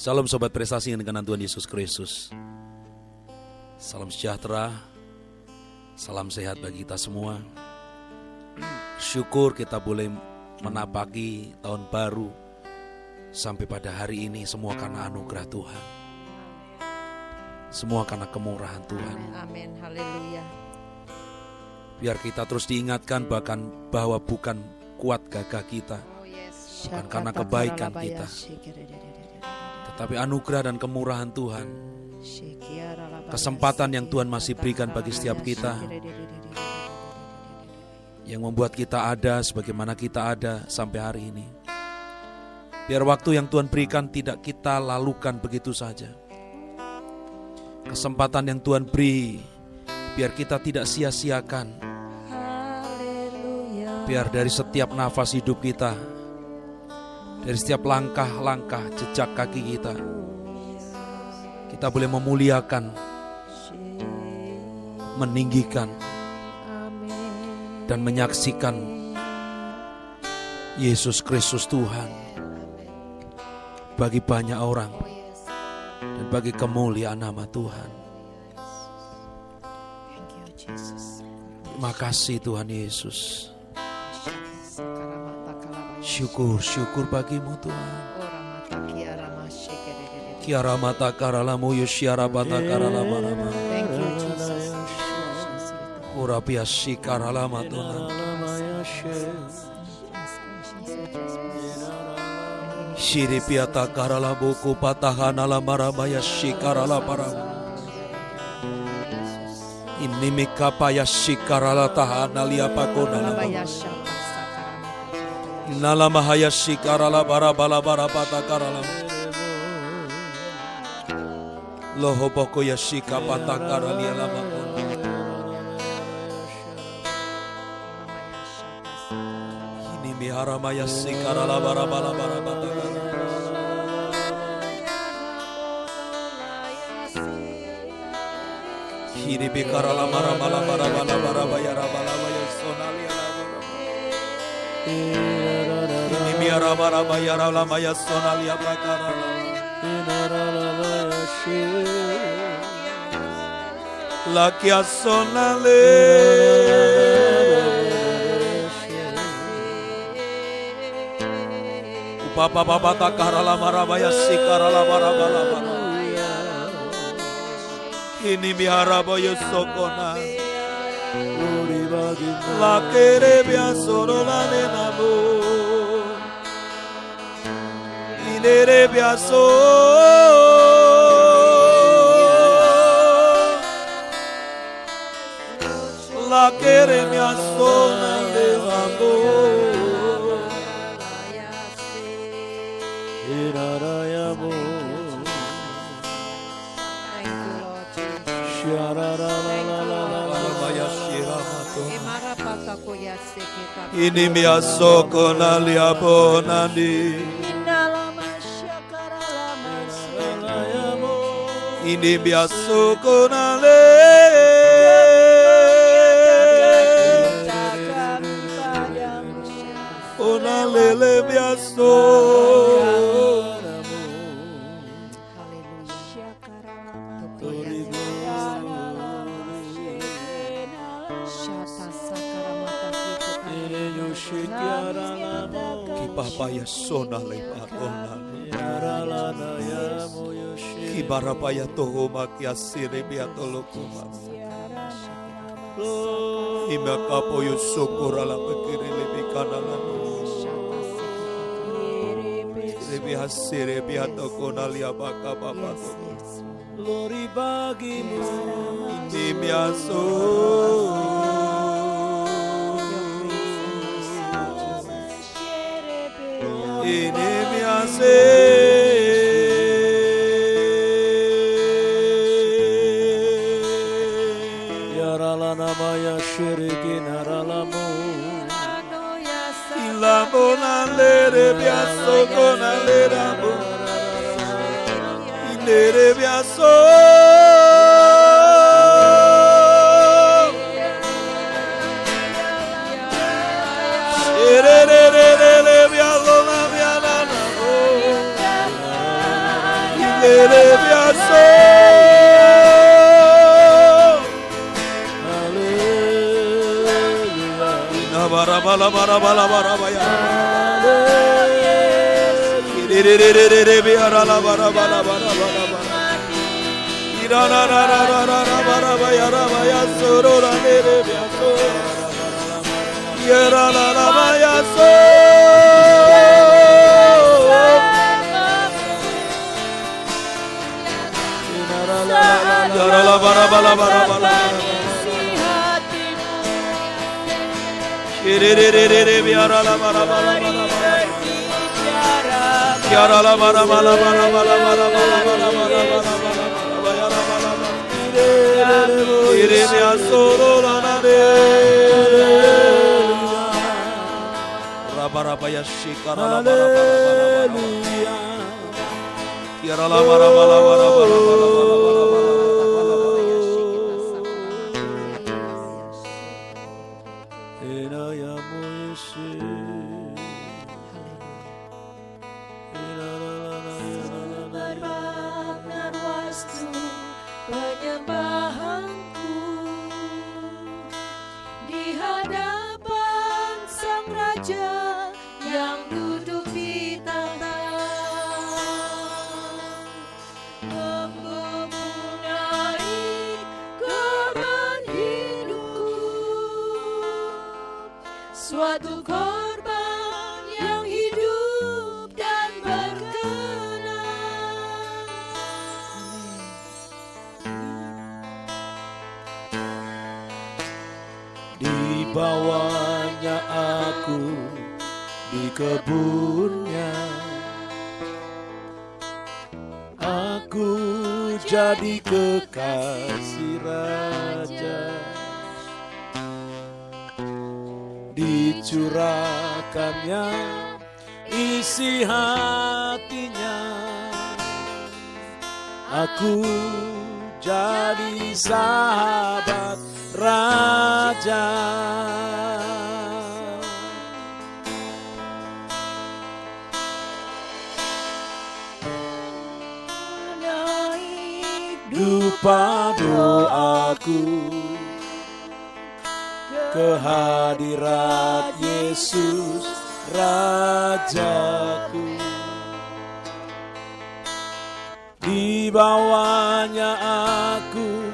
Salam Sobat Prestasi yang dengan Tuhan Yesus Kristus. Salam sejahtera, salam sehat bagi kita semua. Syukur kita boleh menapaki tahun baru sampai pada hari ini, semua karena anugerah Tuhan. Semua karena kemurahan Tuhan. Amin, haleluya. Biar kita terus diingatkan bahwa bukan kuat gagah kita, bukan karena kebaikan kita, tetapi anugerah dan kemurahan Tuhan, kesempatan yang Tuhan masih berikan bagi setiap kita, yang membuat kita ada sebagaimana kita ada sampai hari ini. Biar waktu yang Tuhan berikan tidak kita lalukan begitu saja. Kesempatan yang Tuhan beri, biar kita tidak sia-siakan. Biar dari setiap nafas hidup kita, dari setiap langkah-langkah jejak kaki kita, kita boleh memuliakan, meninggikan, dan menyaksikan Yesus Kristus Tuhan bagi banyak orang dan bagi kemuliaan nama Tuhan. Terima kasih Tuhan Yesus. Syukur bagimu Tuhan. Kiara mata karalamu yusyara bata karalama rama. Thank you Jesus. Ura piasi karalama Tuhan. Shiri piata karalamu kupatahana lamarama yashi karala parama. Ini mikapa yashi karala tahana liapakona lama. Nala mahaya shikarala bara bala bara pata karala. Loho boko ya shika pata karali alama. Ini mihara maya shikarala bara bala bara pata karala. Hiri bikarala mara bala bara bala bara bayara bala baya sonali alama. Raba yara lama ya sonalia prakara lakia sonale upapa papa takara lama raba ya sikara lama raba lama ini bihara boyo sokona lakere biasoro lane nabu Nere biaso la kere biaso na levando irarayamo ini biaso konali abonandi ini biasa konale konale biasa kipapa ya sonale patonale Kibarapaya toho makia sire biatolo kumas. Imakapo yusukura la pekiri lebi kanala. Lebi hasire biatoko nalia baka baba. Glory bagimu ini biaso. Ini biasa. Namaya shirikin haralamu ilamo nalere biaso konalera mu ilere biaso erere biaso na biala na penyembahanku di hadapan Sang Raja yang duduk di tahta. Mempunyai korban hidupku, suatu korban yang hidup dan berkenan. Dibawanya aku di kebunnya, aku jadi kekasih raja. Dicurahkannya isi hatinya, aku jadi sahabat raja. Dupa doaku ke hadirat Yesus Rajaku. Dibawanya aku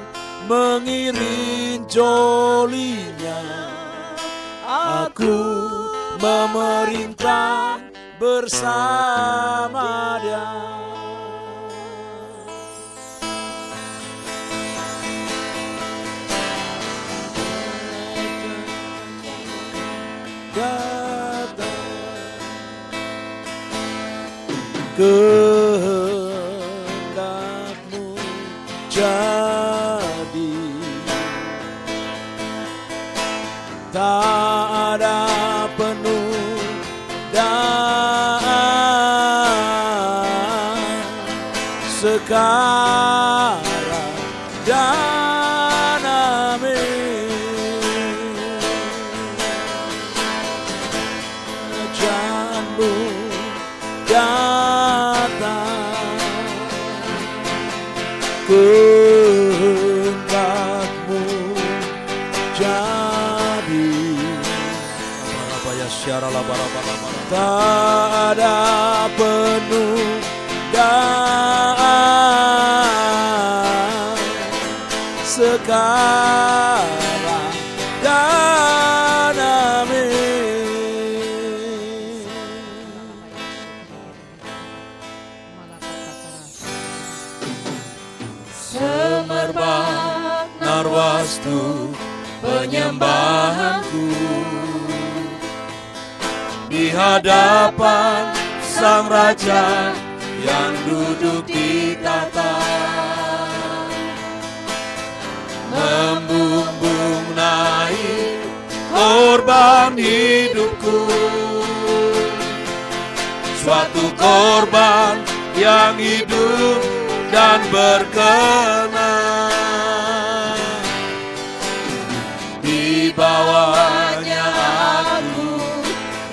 mengiring jolinya, aku memerintah bersama Dia. Kehendakmu jadi, tak ada penundaan sekarang dan amin. Kerajaanmu datang, kehendakmu jadi. Tak ada penundaan sekarang dan amin. Semerbak Narwastu penyembahanku di hadapan Sang Raja yang duduk di tahta. Membumbung naik korban hidupku, suatu korban yang hidup dan berkenan. Dibawanya aku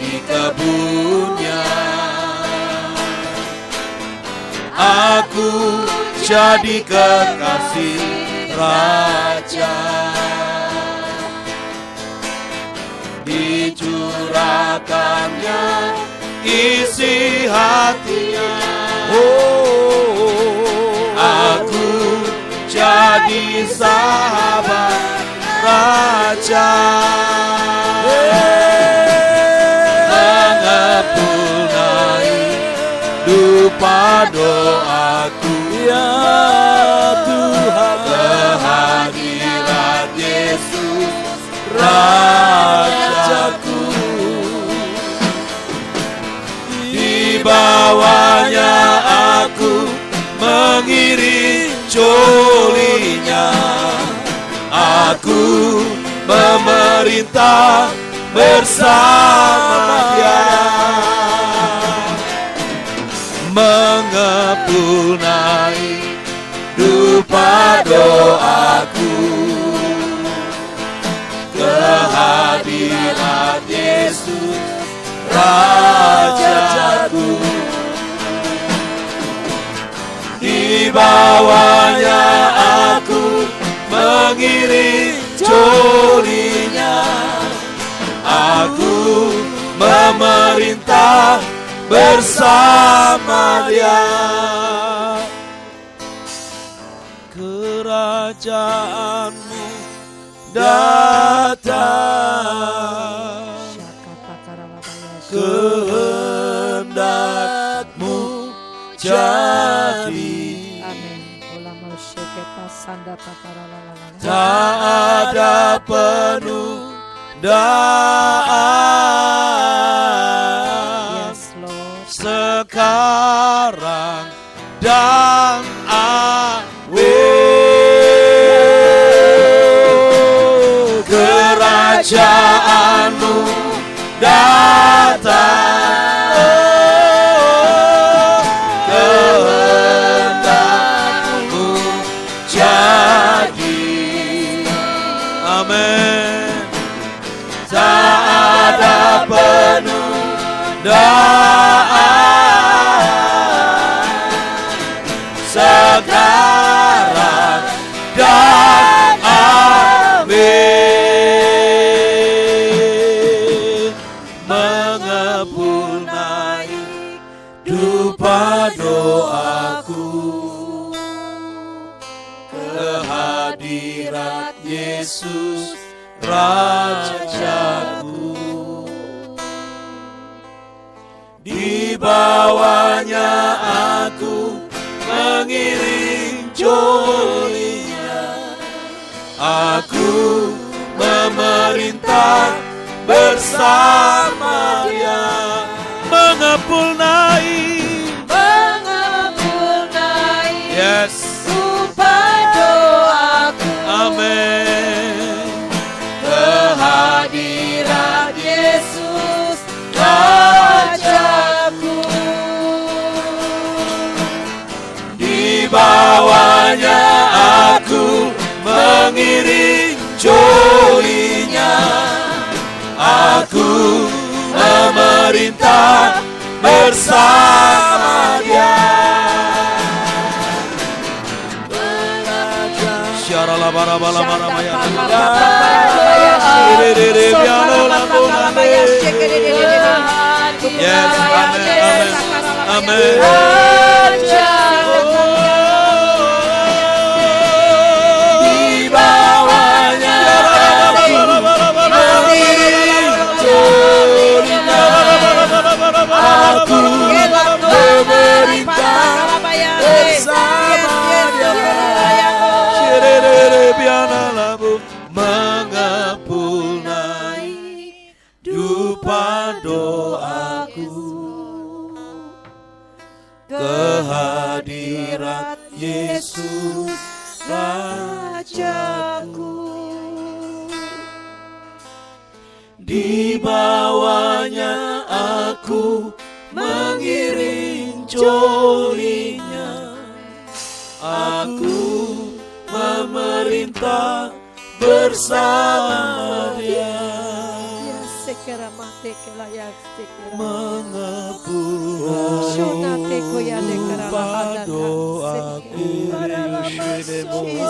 di kebunnya, aku jadi kekasih Raja. Dicurahkannya isi hatinya, aku jadi sahabat Raja. Mengepulai dupa doaku, ya Tuhan, kehadirat Yesus Rajaku. Di bawahnya aku mengiring jolinya, aku memerintah bersama Dia. Mengepul naik dupa doaku, kehadirat Yesus Rajaku. Di bawahnya aku mengiring jolinya, aku memerintah bersama Dia. Kerajaanmu datang, kehendak-Mu jadi. Tak ada penundaan, sekarang dan kerajaanmu datang, kehendak-Mu jadi. Amin. Tak ada penundaan, sekarang dan amin. Mengepul naik dupa doaku, kehadirat Yesus Rajaku. Di bawahnya aku mengiring jolinya, aku memerintah bersama Dia. Mengepul naik, yes, dupa doaku, amin. kehadirat Yesus Rajaku. Di bawahnya aku mengiring jolinya, aku memerintah bersama Dia. Syarala bara bala bara maya. Yes, amen, amen, amen. Di bawahnya aku memerintah bersama Dia. Mengepul naik dupa doaku, kehadirat Yesus Rajaku. Di bawahnya aku mengiring jolinya, aku memerintah bersama Dia. Mengepul dupa doaku,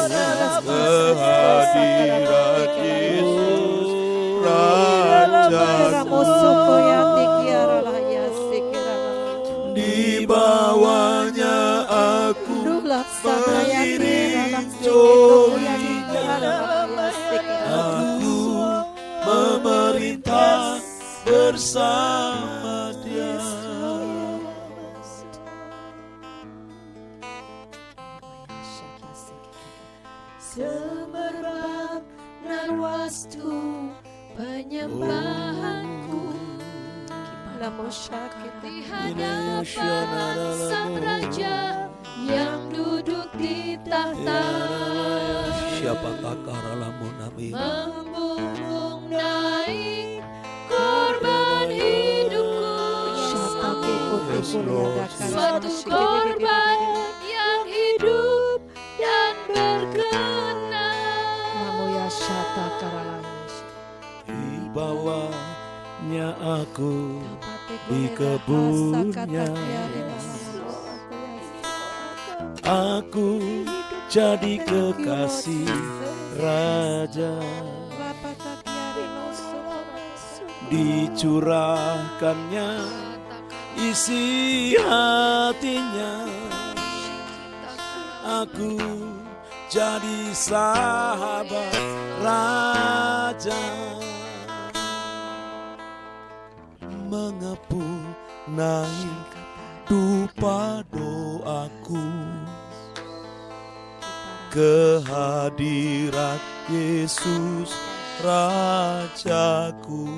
kehadirat Yesus Rajaku. Di bawahnya aku mengiring jolinya. Aku memerintah bersama Dia. Semerbak narwastu penyembahanku di hadapan Sang Raja yang duduk di tahta. Siapa takara lamun amin. Membumbung naik korban hidupku, suatu korban yang hidup dan berkenan. Di bawahnya aku, di kebunnya aku jadi kekasih Raja. Dicurahkannya isi hatinya, aku jadi sahabat Raja. Mengepul naik dupa doaku, kehadirat Yesus Rajaku.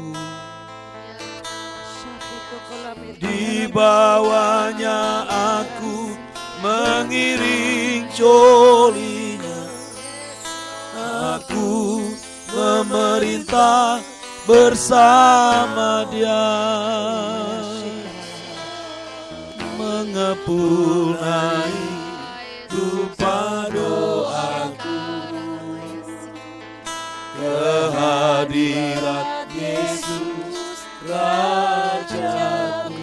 Di bawahnya aku mengiring jolinya. Aku memerintah bersama Dia, mengepul naik dupa doaku, kehadirat Yesus Rajaku.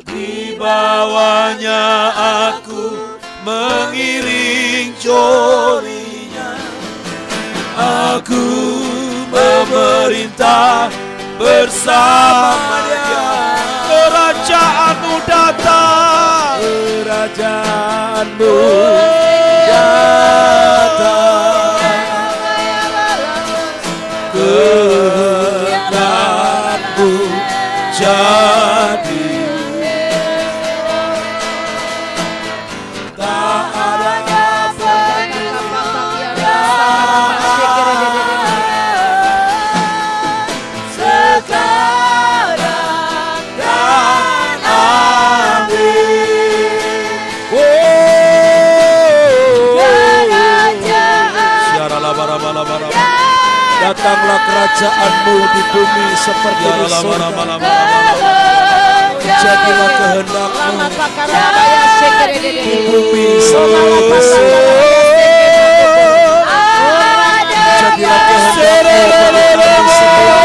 Di bawahnya aku mengiring jolinya. Aku memerintah bersama Dia. Kerajaanmu datang, kerajaanmu datang, kehendakmu jadi. Tak ada sekarang dan amin. Datanglah kerajaanmu di bumi seperti di surga. Jadilah kehendakmu di bumi seperti di surga. Jadilah kehendakmu pada kami semua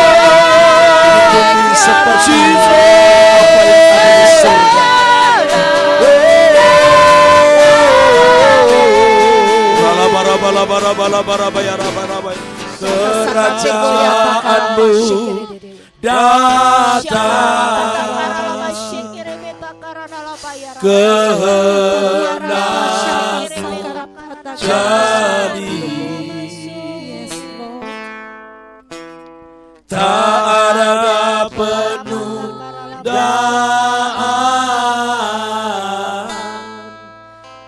di bumi seperti apa yang ada di surga. Kerajaanmu datang, kehendakmu jadi. Tak ada penundaan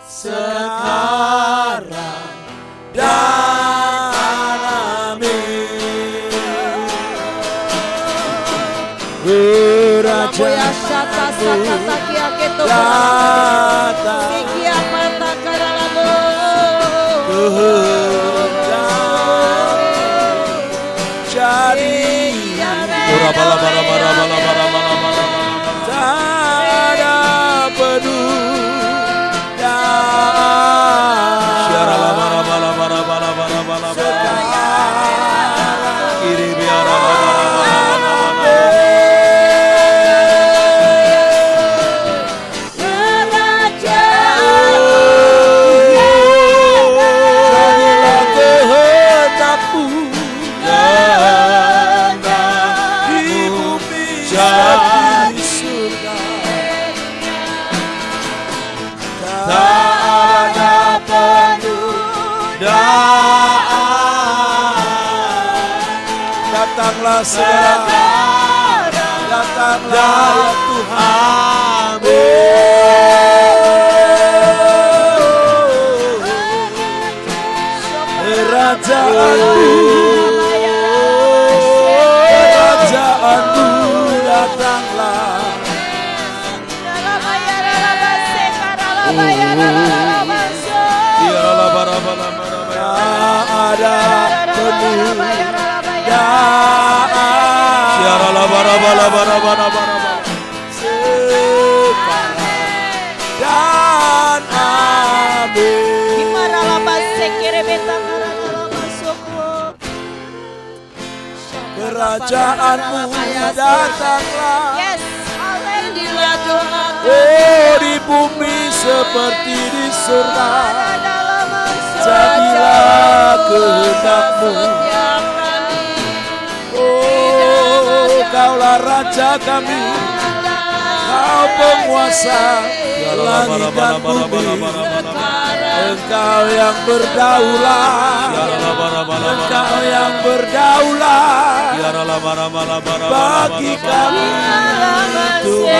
sekarang dan amin. Kerajaanmu datang, kehendakmu jadi. Tak ada penundaan sekarang kiri biara. Kerajaan di surga tak ada penundaan. Datanglah segera, datanglah ya Tuhan. Kerajaanmu datanglah. Ada dan amin. Kerajaanmu datanglah. Yes, haleluya Tuhan. Oh, di bumi seperti di surga. Jadilah kehendak-Mu. Oh, Kaulah Raja kami, Kau penguasa langit dan bumi. Engkau yang berdaulat, Engkau yang berdaulat bagi kami. Tuhan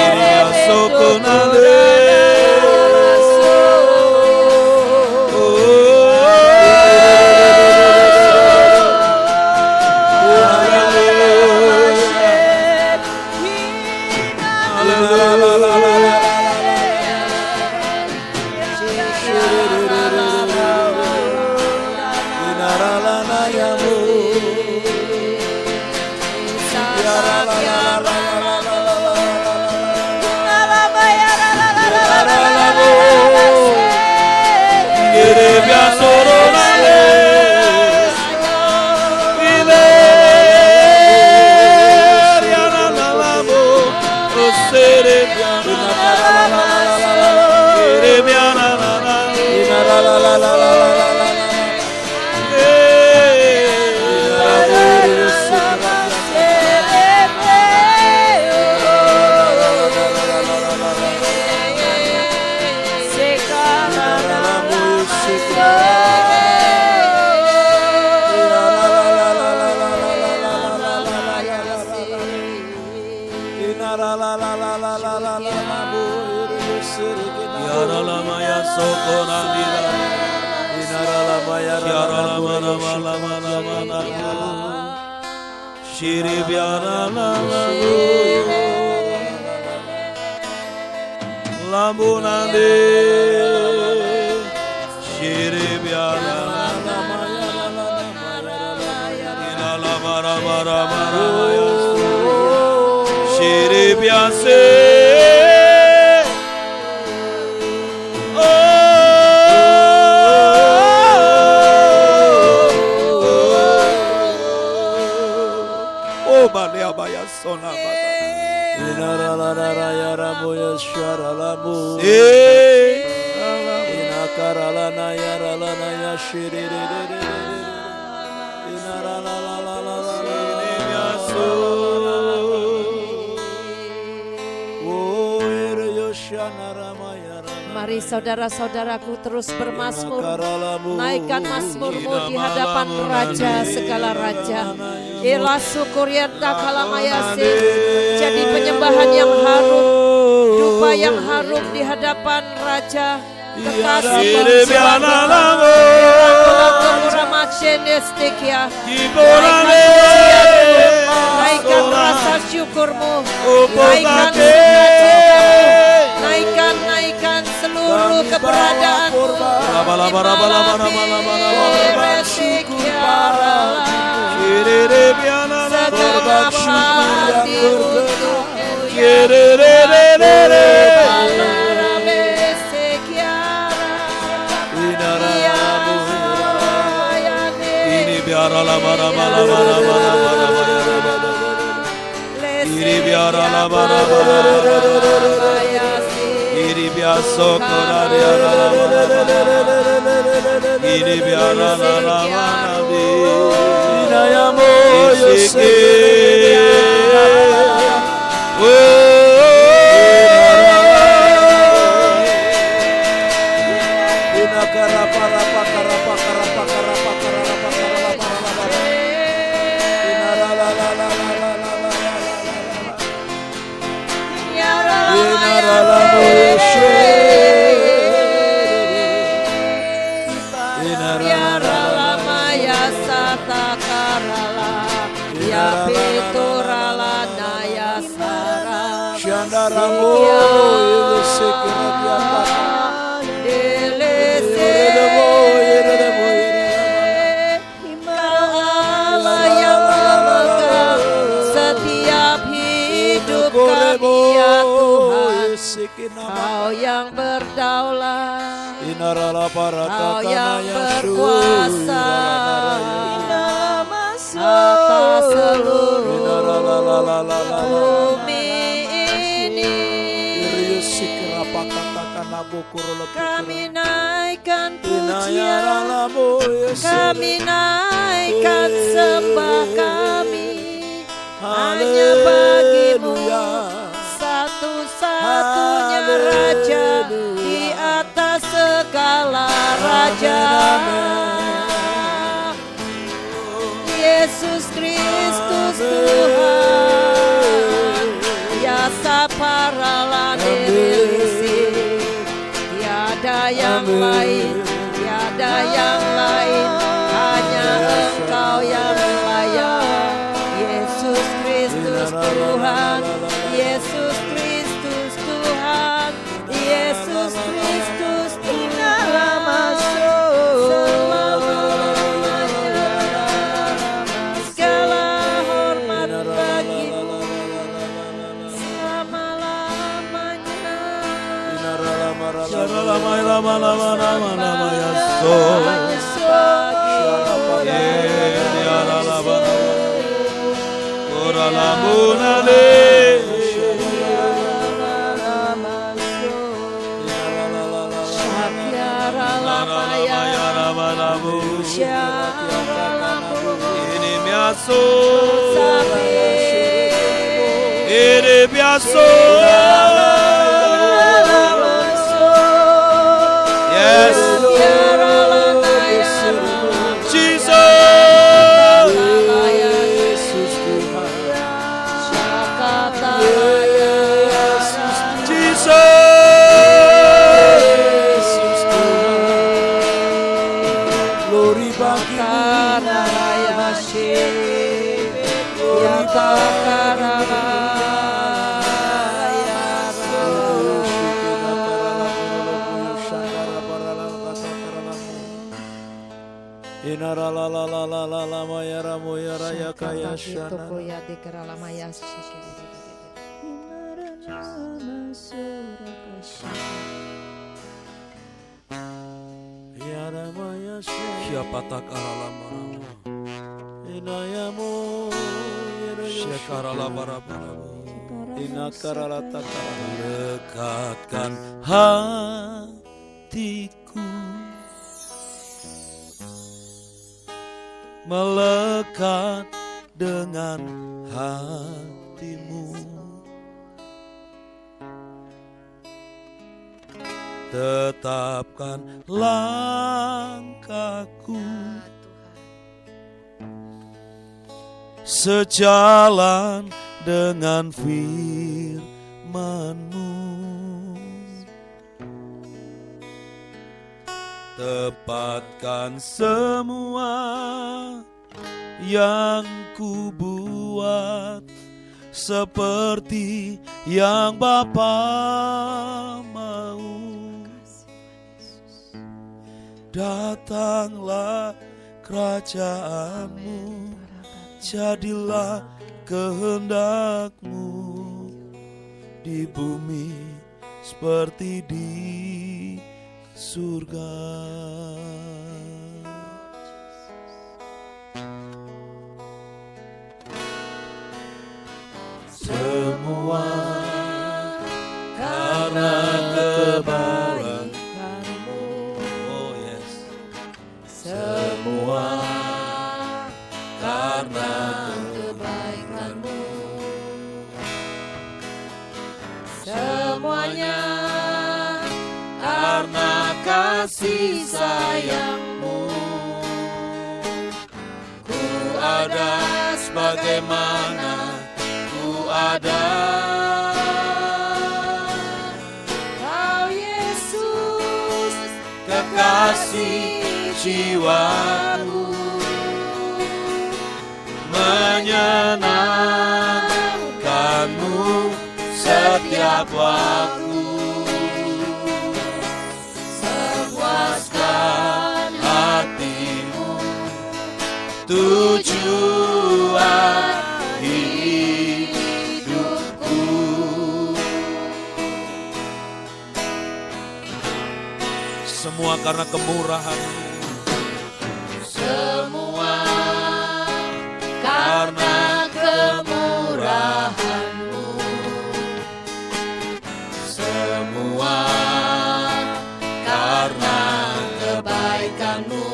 Mari saudara-saudaraku terus bermazmur, naikkan mazmurmu di hadapan Raja segala Raja. Ila sukuriata kalamayase, jadi penyembahan yang harum, dupa yang harum di hadapan Raja. Kekasih naikkan rasa syukurmu, naikkan sukacitamu, naikkan seluruh keberadaanmu. Kau yang berdaulat, Kau yang berkuasa atas seluruh bumi ini. Kami naikkan pujian, kami naikkan sembah kami hanya bagimu, satu-satunya Raja di atas segala raja. Yesus Kristus Tuhan, ya saparalah dirisi, tiada yang lain, tiada yang lain, hanya Engkau yang layak. Yesus Kristus Tuhan, Yesus Kristus Tuhan, Yesus Kristus Tuhan, selamanya segala hormat bagimu, selama-lamanya. Yes, Jesus. Glory bagimu, siapa tak lekatkan hatiku, melekat dengan hatimu, tetapkan langkahku sejalan dengan firman-Mu. Tepatkan semua yang ku buat seperti yang Bapa mau. Datanglah kerajaan-Mu, jadilah kehendak-Mu di bumi seperti di surga. Semua karena kebaikan-Mu. Oh yes. Semua karena kebaikan-Mu. Semuanya karena kasih sayang-Mu. Ku ada sebagaimana ku ada. Kau Yesus Kekasih jiwaku, menyenangkan-Mu setiap waktu. Memuaskan hatimu, tujuan hidupku. Semua karena kemurahan-Mu. Semua karena kemurahan-Mu. Semua karena kebaikan-Mu.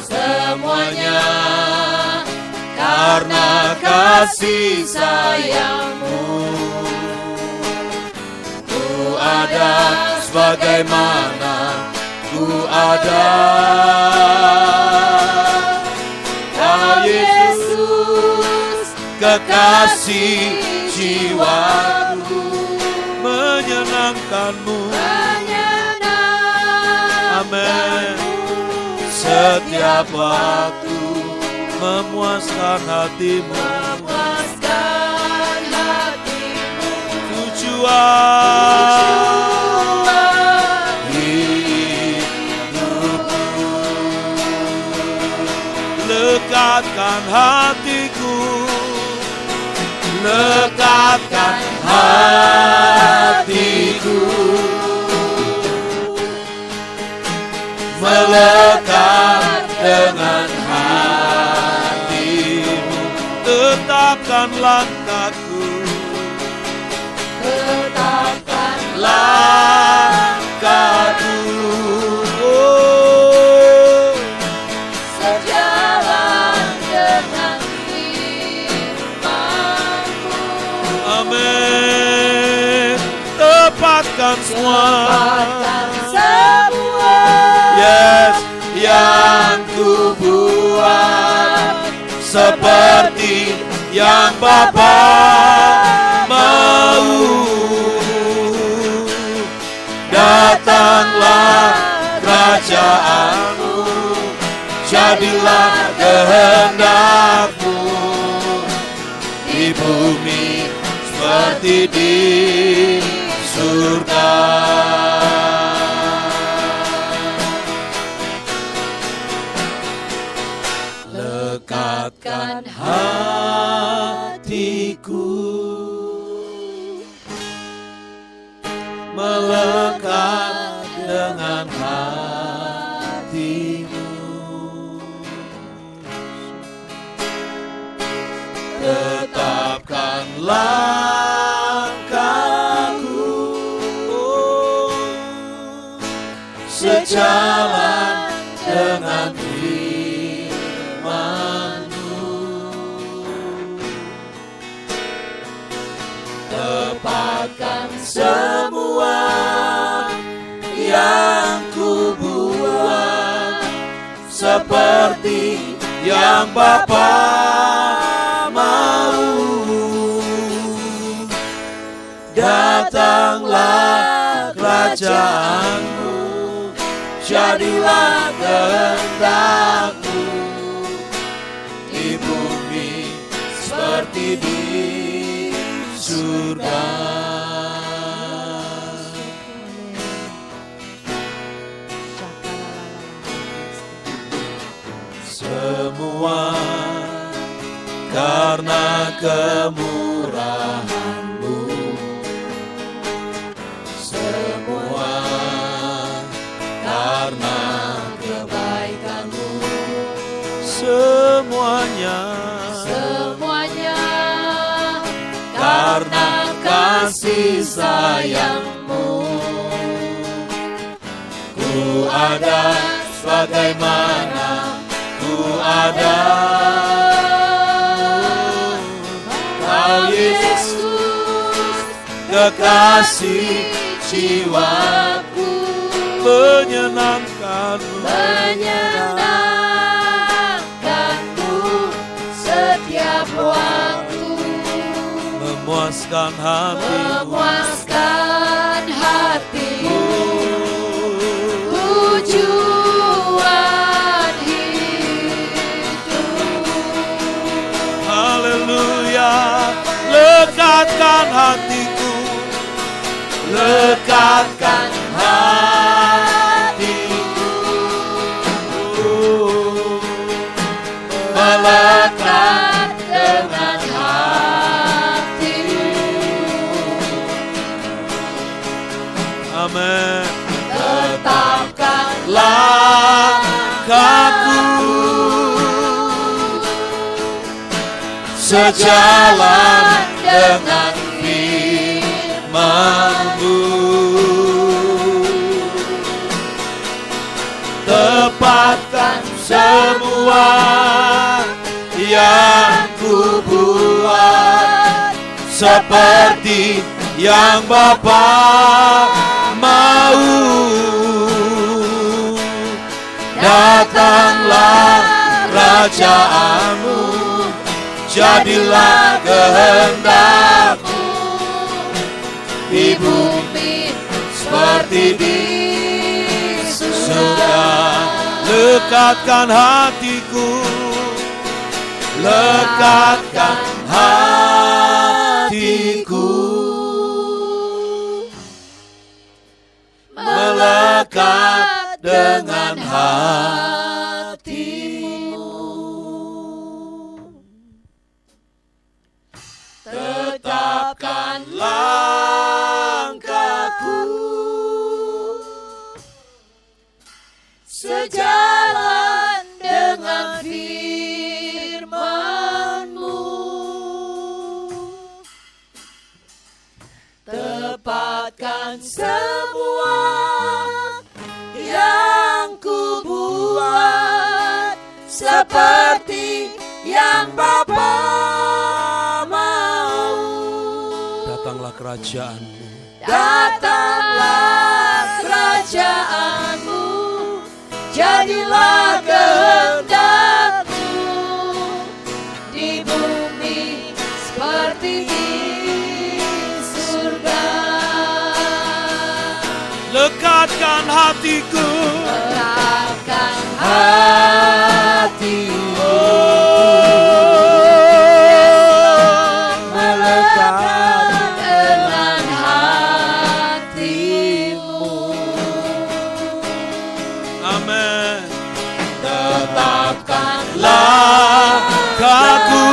Semuanya karena kasih sayang-Mu. Ku ada sebagaimana ku ada. Kau Yesus, kekasih jiwaku, menyenangkan-Mu. Amin. Setiap waktu memuaskan hatimu. Tujuan hidupku, lekatkan hatiku, lekatkan hatiku, melekat dengan hatimu. Tetapkan langkahku, tetapkan langkahku, oh, sejalan dengan firman-Mu. Amin. Tepatkan semua, yes, yang ku buat, seperti yang Bapa mau. Datanglah kerajaan-Mu, jadilah kehendak-Mu di bumi seperti di surga. Lekatkan hatiku, melekat dengan hati-Mu. Tetapkan langkahku, oh, sejalan dengan firman-Mu. Tepatkan semua yang ku buat, seperti yang Bapa mau. Datanglah kerajaan-Mu, jadilah kehendak-Mu di bumi seperti di surga. Semua karena kemurahan-Mu. Semua karena kebaikan-Mu. Semuanya karena kasih sayang-Mu. Ku ada sebagaimana ku ada. Kau Yesus, kekasih jiwaku, menyenangkanmu setiap waktu, memuaskan hatimu, tujuan hidup. Haleluya. lekatkan hatiku, lekatkan hatiku, melekat dengan hatimu. Amin. Tetapkan Langkahku sejalan dengan firman-Mu, tepatkan semua yang ku buat seperti yang Bapa mau. Datanglah kerajaan-Mu, jadilah kehendak-Mu di bumi seperti di surga. Lekatkan hatiku, lekatkan hatiku, melekat dengan hatimu. Tetapkan langkahku sejalan dengan firman-Mu, tepatkan semua yang ku buat seperti yang Bapa mau. Datanglah kerajaan-Mu, Datanglah kerajaan-Mu, jadilah kehendak-Mu di bumi seperti di surga. lekatkan hatiku, Lekatkan hatimu, melekat dengan hatimu. amin. Tetapkan Langkahku,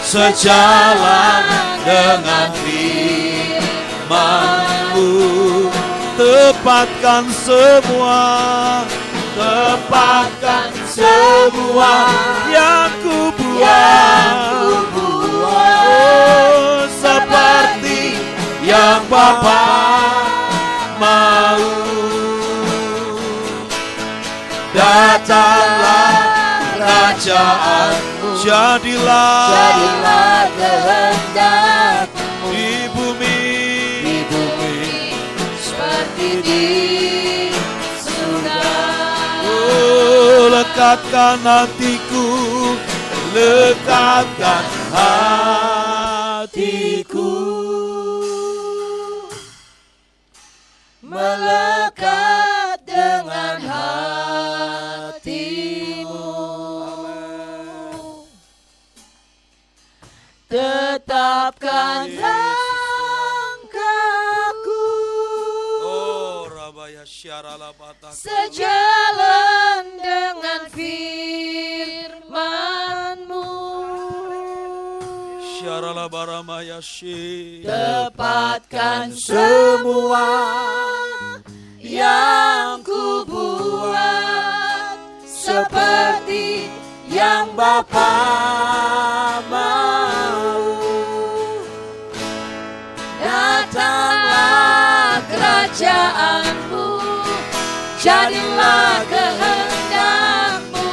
sejalan dengan firman-Mu, tepatkan semua yang ku buat, seperti yang Bapa mau. Datanglah kerajaan-Mu, jadilah kehendak-Mu di bumi seperti di surga. Lekatkan hatiku, lekatkan hatiku, Melekat dengan hatimu, tetapkan langkahku oh rabaya syarala batak, sejalan dengan firman-Mu, syarala baramaya shi, tepatkan semua yang ku buat seperti yang Bapa mau. Datanglah kerajaan-Mu, jadilah kehendak-Mu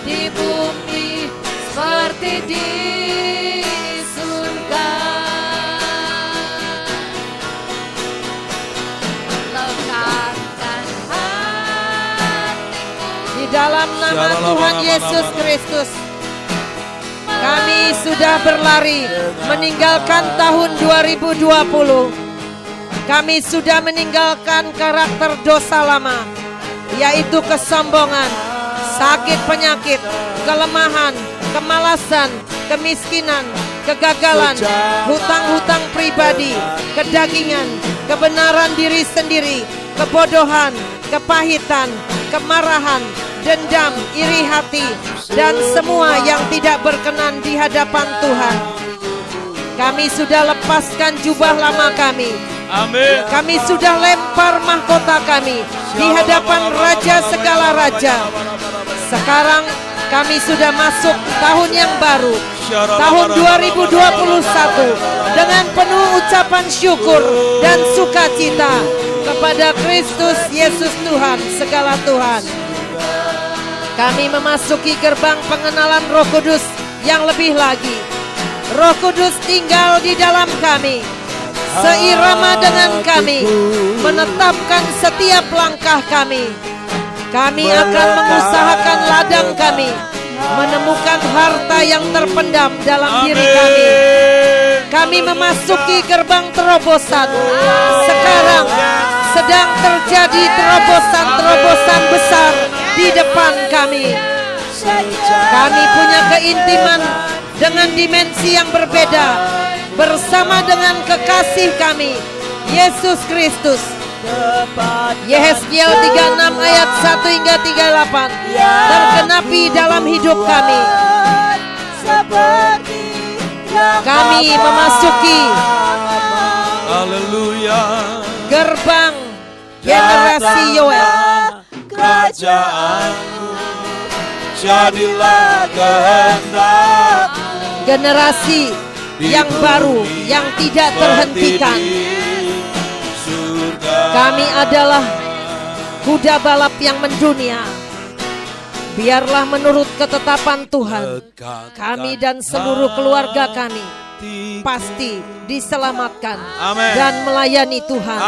di bumi seperti di surga. Lekatkan hatiku di dalam nama Tuhan Yesus Kristus. Kami sudah berlari meninggalkan tahun 2020. Kami sudah meninggalkan karakter dosa lama, yaitu kesombongan, sakit penyakit, kelemahan, kemalasan, kemiskinan, kegagalan, hutang-hutang pribadi, kedagingan, kebenaran diri sendiri, kebodohan, kepahitan, kemarahan, dendam, iri hati, dan semua yang tidak berkenan di hadapan Tuhan. Kami sudah lepaskan jubah lama kami. Amin. Kami sudah lempar mahkota kami di hadapan Raja segala raja. Sekarang kami sudah masuk tahun yang baru, tahun 2021, dengan penuh ucapan syukur dan sukacita kepada Kristus Yesus Tuhan segala Tuhan. Kami memasuki gerbang pengenalan Roh Kudus yang lebih lagi. Roh Kudus tinggal di dalam kami, seirama dengan kami, menetapkan setiap langkah kami. Kami akan mengusahakan ladang kami, menemukan harta yang terpendam dalam diri kami. Kami memasuki gerbang terobosan. Sekarang sedang terjadi terobosan-terobosan besar di depan kami. Kami punya keintiman dengan dimensi yang berbeda bersama dengan kekasih kami, Yesus Kristus. Yehezkiel 36 ayat 1 hingga 38 tergenapi dalam hidup kami. Kami memasuki gerbang generasi Yoel. Kerajaanmu jadilah kehendak, generasi yang baru yang tidak terhentikan. Kami adalah kuda balap yang mendunia. Biarlah menurut ketetapan Tuhan, kami dan seluruh keluarga kami pasti diselamatkan dan melayani Tuhan.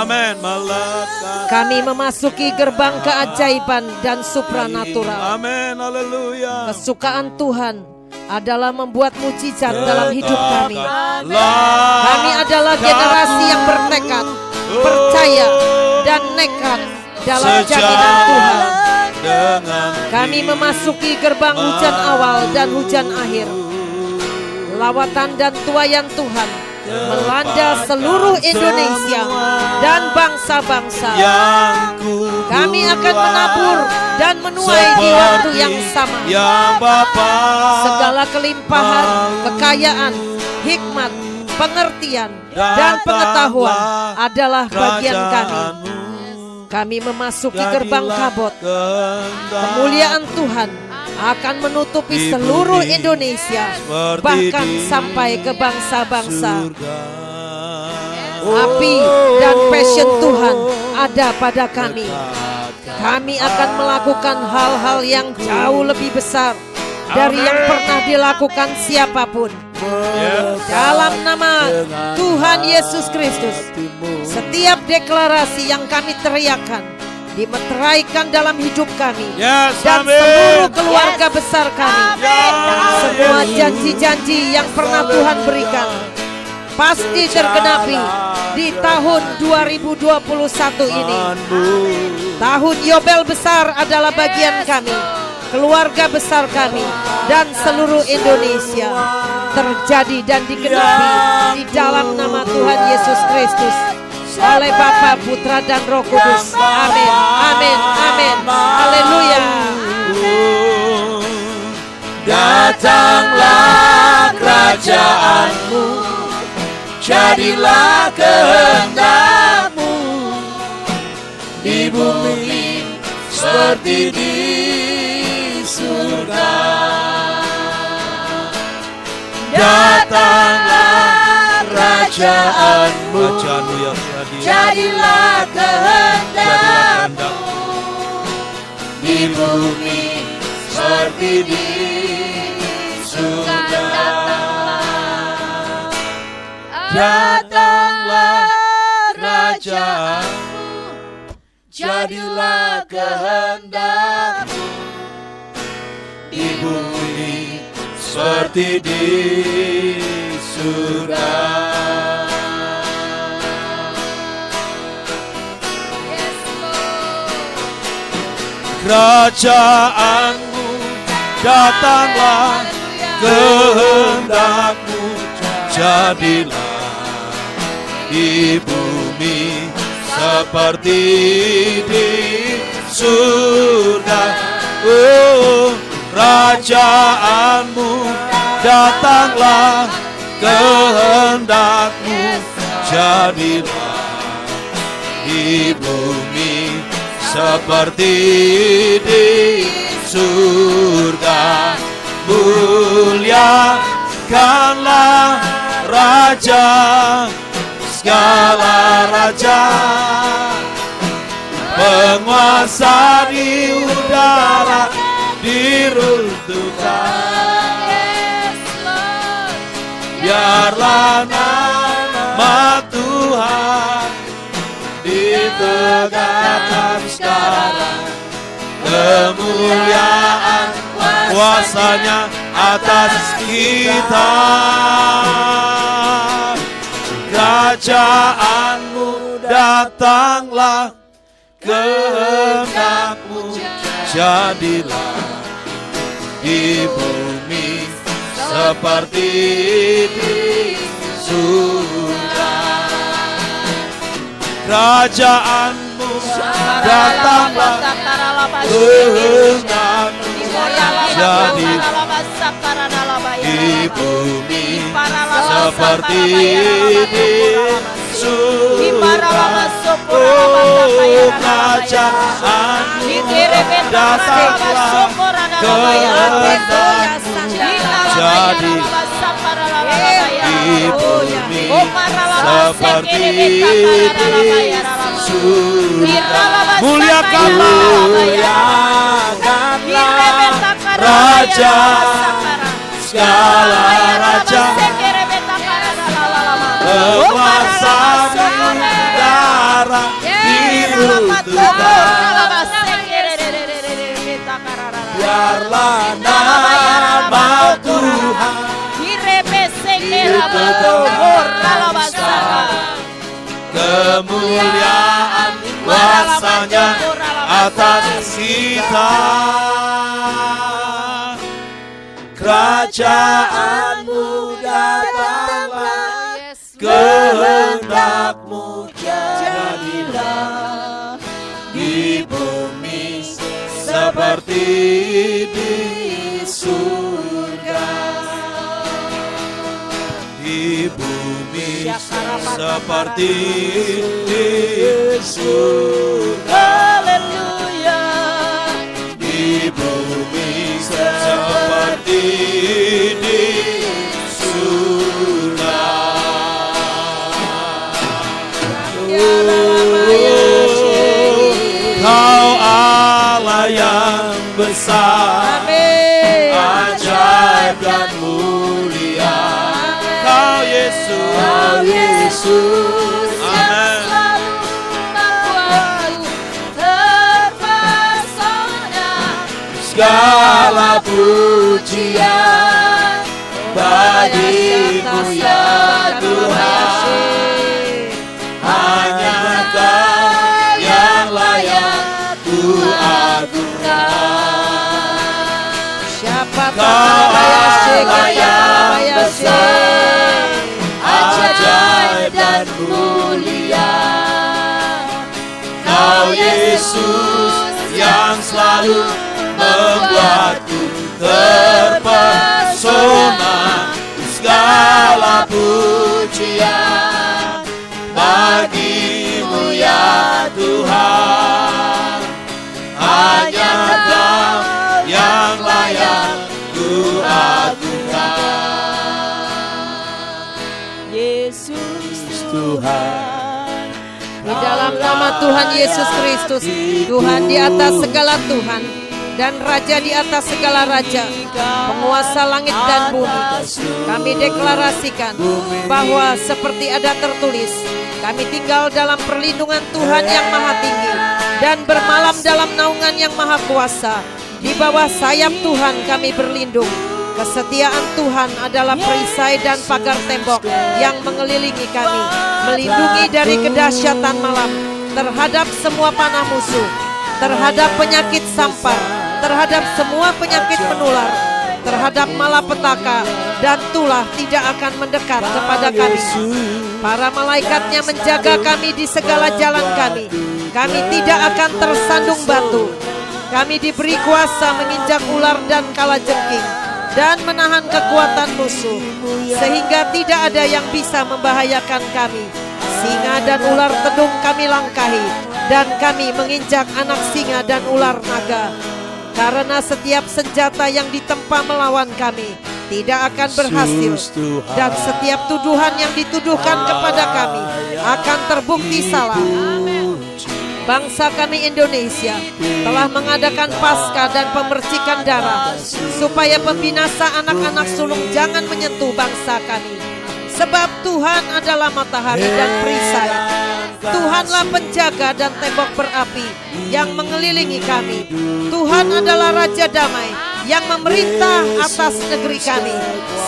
Kami memasuki gerbang keajaiban dan supranatural. Kesukaan Tuhan adalah membuat mujizat dalam hidup kami. Kami adalah generasi yang bertekad, percaya, dan nekat dalam jaminan Tuhan. Kami memasuki gerbang hujan awal dan hujan akhir. Lawatan dan tuaian Tuhan melanda seluruh Indonesia dan bangsa-bangsa. Kami akan menabur dan menuai di waktu yang sama. Segala kelimpahan, kekayaan, hikmat, pengertian, dan pengetahuan adalah bagian kami. Kami memasuki gerbang kabot. Kemuliaan Tuhan akan menutupi seluruh Indonesia, bahkan sampai ke bangsa-bangsa. Api dan passion Tuhan ada pada kami. Kami akan melakukan hal-hal yang jauh lebih besar dari yang pernah dilakukan siapapun. Dalam nama Tuhan Yesus Kristus, setiap deklarasi yang kami teriakan dimeteraikan dalam hidup kami dan seluruh keluarga besar kami. Semua janji-janji yang pernah Tuhan berikan pasti tergenapi di tahun 2021 ini. Tahun Yobel besar adalah bagian kami, keluarga besar kami, dan seluruh Indonesia. Terjadi dan digenapi di dalam nama Tuhan Yesus Kristus oleh Bapa, Putra, dan Roh Kudus. Amin, amin, amin. Haleluya. Datanglah kerajaanmu, jadilah kehendak-Mu di bumi seperti di surga. Datanglah kerajaanmu, jadilah kehendak-Mu di bumi seperti di surga. Datanglah kerajaanmu, jadilah kehendak-Mu di bumi seperti di surga. Kerajaan-Mu datanglah kehendak-Mu, jadilah di bumi seperti di surga. Oh, kerajaan-Mu datanglah, kehendak-Mu jadilah di bumi seperti di surga. Muliakanlah Raja, segala raja, penguasa di udara diruntuhkan. Biarlah nama Tuhan ditegakkan sekarang, kemuliaan kuasanya atas kita. Kerajaan-Mu datanglah, kehendak-Mu jadilah di bumi seperti di surga. Kerajaan-Mu datanglah, kehendak-Mu jadilah di bumi seperti di surga. Oh, kerajaan-Mu datanglah, kehendak-Mu jadilah di bumi seperti di surga. Muliakanlah Raja, segala raja, penguasa di udara diruntuhkan. Biarlah nama Tuhan ditegakkan sekarang, kemuliaan kuasanya atas kita. Kerajaan-Mu datanglah, kehendak-Mu jadilah di bumi seperti di surga. Di bumi seperti di surga. Haleluya. Di bumi seperti di surga. Kau Allah yang besar, ajaib dan mulia. Kau Yesus, amin. Segala pujian bagimu ya Tuhan, hanya Kau yang layak ku agungkan. Siapa Kau Allah yang besar, ajaib dan mulia. Kau Yesus yang selalu membuatku terpesona. Segala pujian bagimu ya Tuhan, hanya Kau yang layak ku agungkan. Yesus Tuhan, Di dalam nama Tuhan Yesus Kristus, Tuhan di atas segala Tuhan dan Raja di atas segala Raja, penguasa langit dan bumi, kami deklarasikan bahwa seperti ada tertulis, kami tinggal dalam perlindungan Tuhan yang maha tinggi dan bermalam dalam naungan yang maha kuasa. Di bawah sayap Tuhan kami berlindung. Kesetiaan Tuhan adalah perisai dan pagar tembok yang mengelilingi kami, melindungi dari kedahsyatan malam, terhadap semua panah musuh, terhadap penyakit sampar, terhadap semua penyakit menular, terhadap malapetaka dan tulah tidak akan mendekat kepada kami. Para malaikatnya menjaga kami di segala jalan kami. Kami tidak akan tersandung batu. Kami diberi kuasa menginjak ular dan kalajengking dan menahan kekuatan musuh, sehingga tidak ada yang bisa membahayakan kami. Singa dan ular tedung kami langkahi, dan kami menginjak anak singa dan ular naga. Karena setiap senjata yang ditempa melawan kami tidak akan berhasil, dan setiap tuduhan yang dituduhkan kepada kami akan terbukti salah. Bangsa kami Indonesia telah mengadakan Paskah dan pemercikan darah supaya pembinasa anak-anak sulung jangan menyentuh bangsa kami. Sebab Tuhan adalah matahari dan perisai. Tuhanlah penjaga dan tembok berapi yang mengelilingi kami. Tuhan adalah Raja Damai yang memerintah atas negeri kami,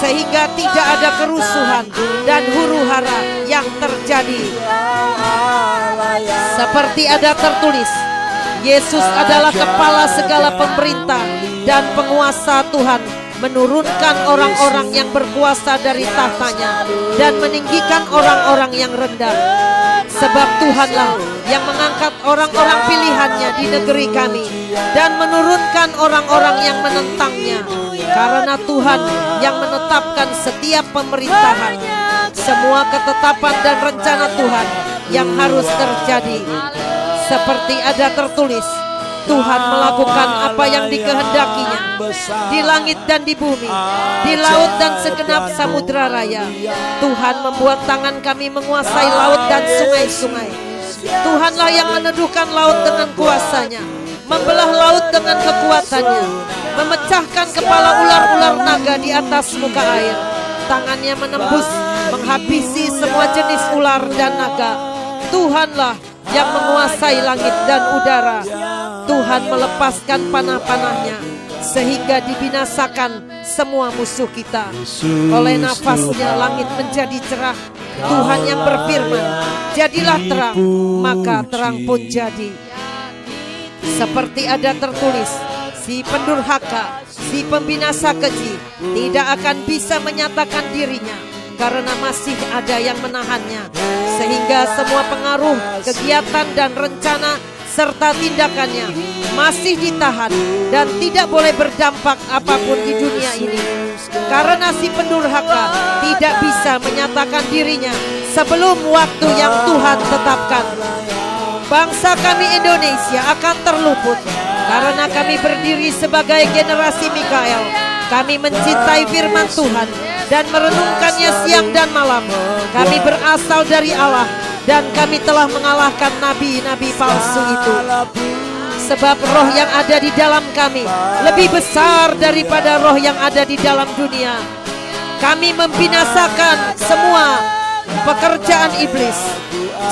sehingga tidak ada kerusuhan dan huru-hara yang terjadi. Seperti ada tertulis, Yesus adalah kepala segala pemerintah dan penguasa. Tuhan menurunkan orang-orang yang berkuasa dari tahtanya dan meninggikan orang-orang yang rendah. Sebab Tuhanlah yang mengangkat orang-orang pilihannya di negeri kami dan menurunkan orang-orang yang menentangnya. Karena Tuhan yang menetapkan setiap pemerintahan, semua ketetapan dan rencana Tuhan yang harus terjadi. Seperti ada tertulis, Tuhan melakukan apa yang dikehendakinya di langit dan di bumi, di laut dan segenap samudra raya. Tuhan membuat tangan kami menguasai laut dan sungai-sungai. Tuhanlah yang meneduhkan laut dengan kuasanya, membelah laut dengan kekuatannya, memecahkan kepala ular-ular naga di atas muka air. Tangannya menembus, menghabisi semua jenis ular dan naga. Tuhanlah yang menguasai langit dan udara. Tuhan melepaskan panah-panahnya sehingga dibinasakan semua musuh kita. Oleh nafasnya langit menjadi cerah. Tuhan yang berfirman, jadilah terang, maka terang pun jadi. Seperti ada tertulis, si pendurhaka, si pembinasa keji tidak akan bisa menyatakan dirinya, karena masih ada yang menahannya, sehingga semua pengaruh, kegiatan dan rencana serta tindakannya masih ditahan dan tidak boleh berdampak apapun di dunia ini. Karena si pendurhaka tidak bisa menyatakan dirinya sebelum waktu yang Tuhan tetapkan. Bangsa kami Indonesia akan terluput karena kami berdiri sebagai generasi Mikael. Kami mencintai firman Tuhan dan merenungkannya siang dan malam. Kami berasal dari Allah dan kami telah mengalahkan nabi-nabi palsu itu. Sebab roh yang ada di dalam kami lebih besar daripada roh yang ada di dalam dunia. Kami membinasakan semua pekerjaan iblis.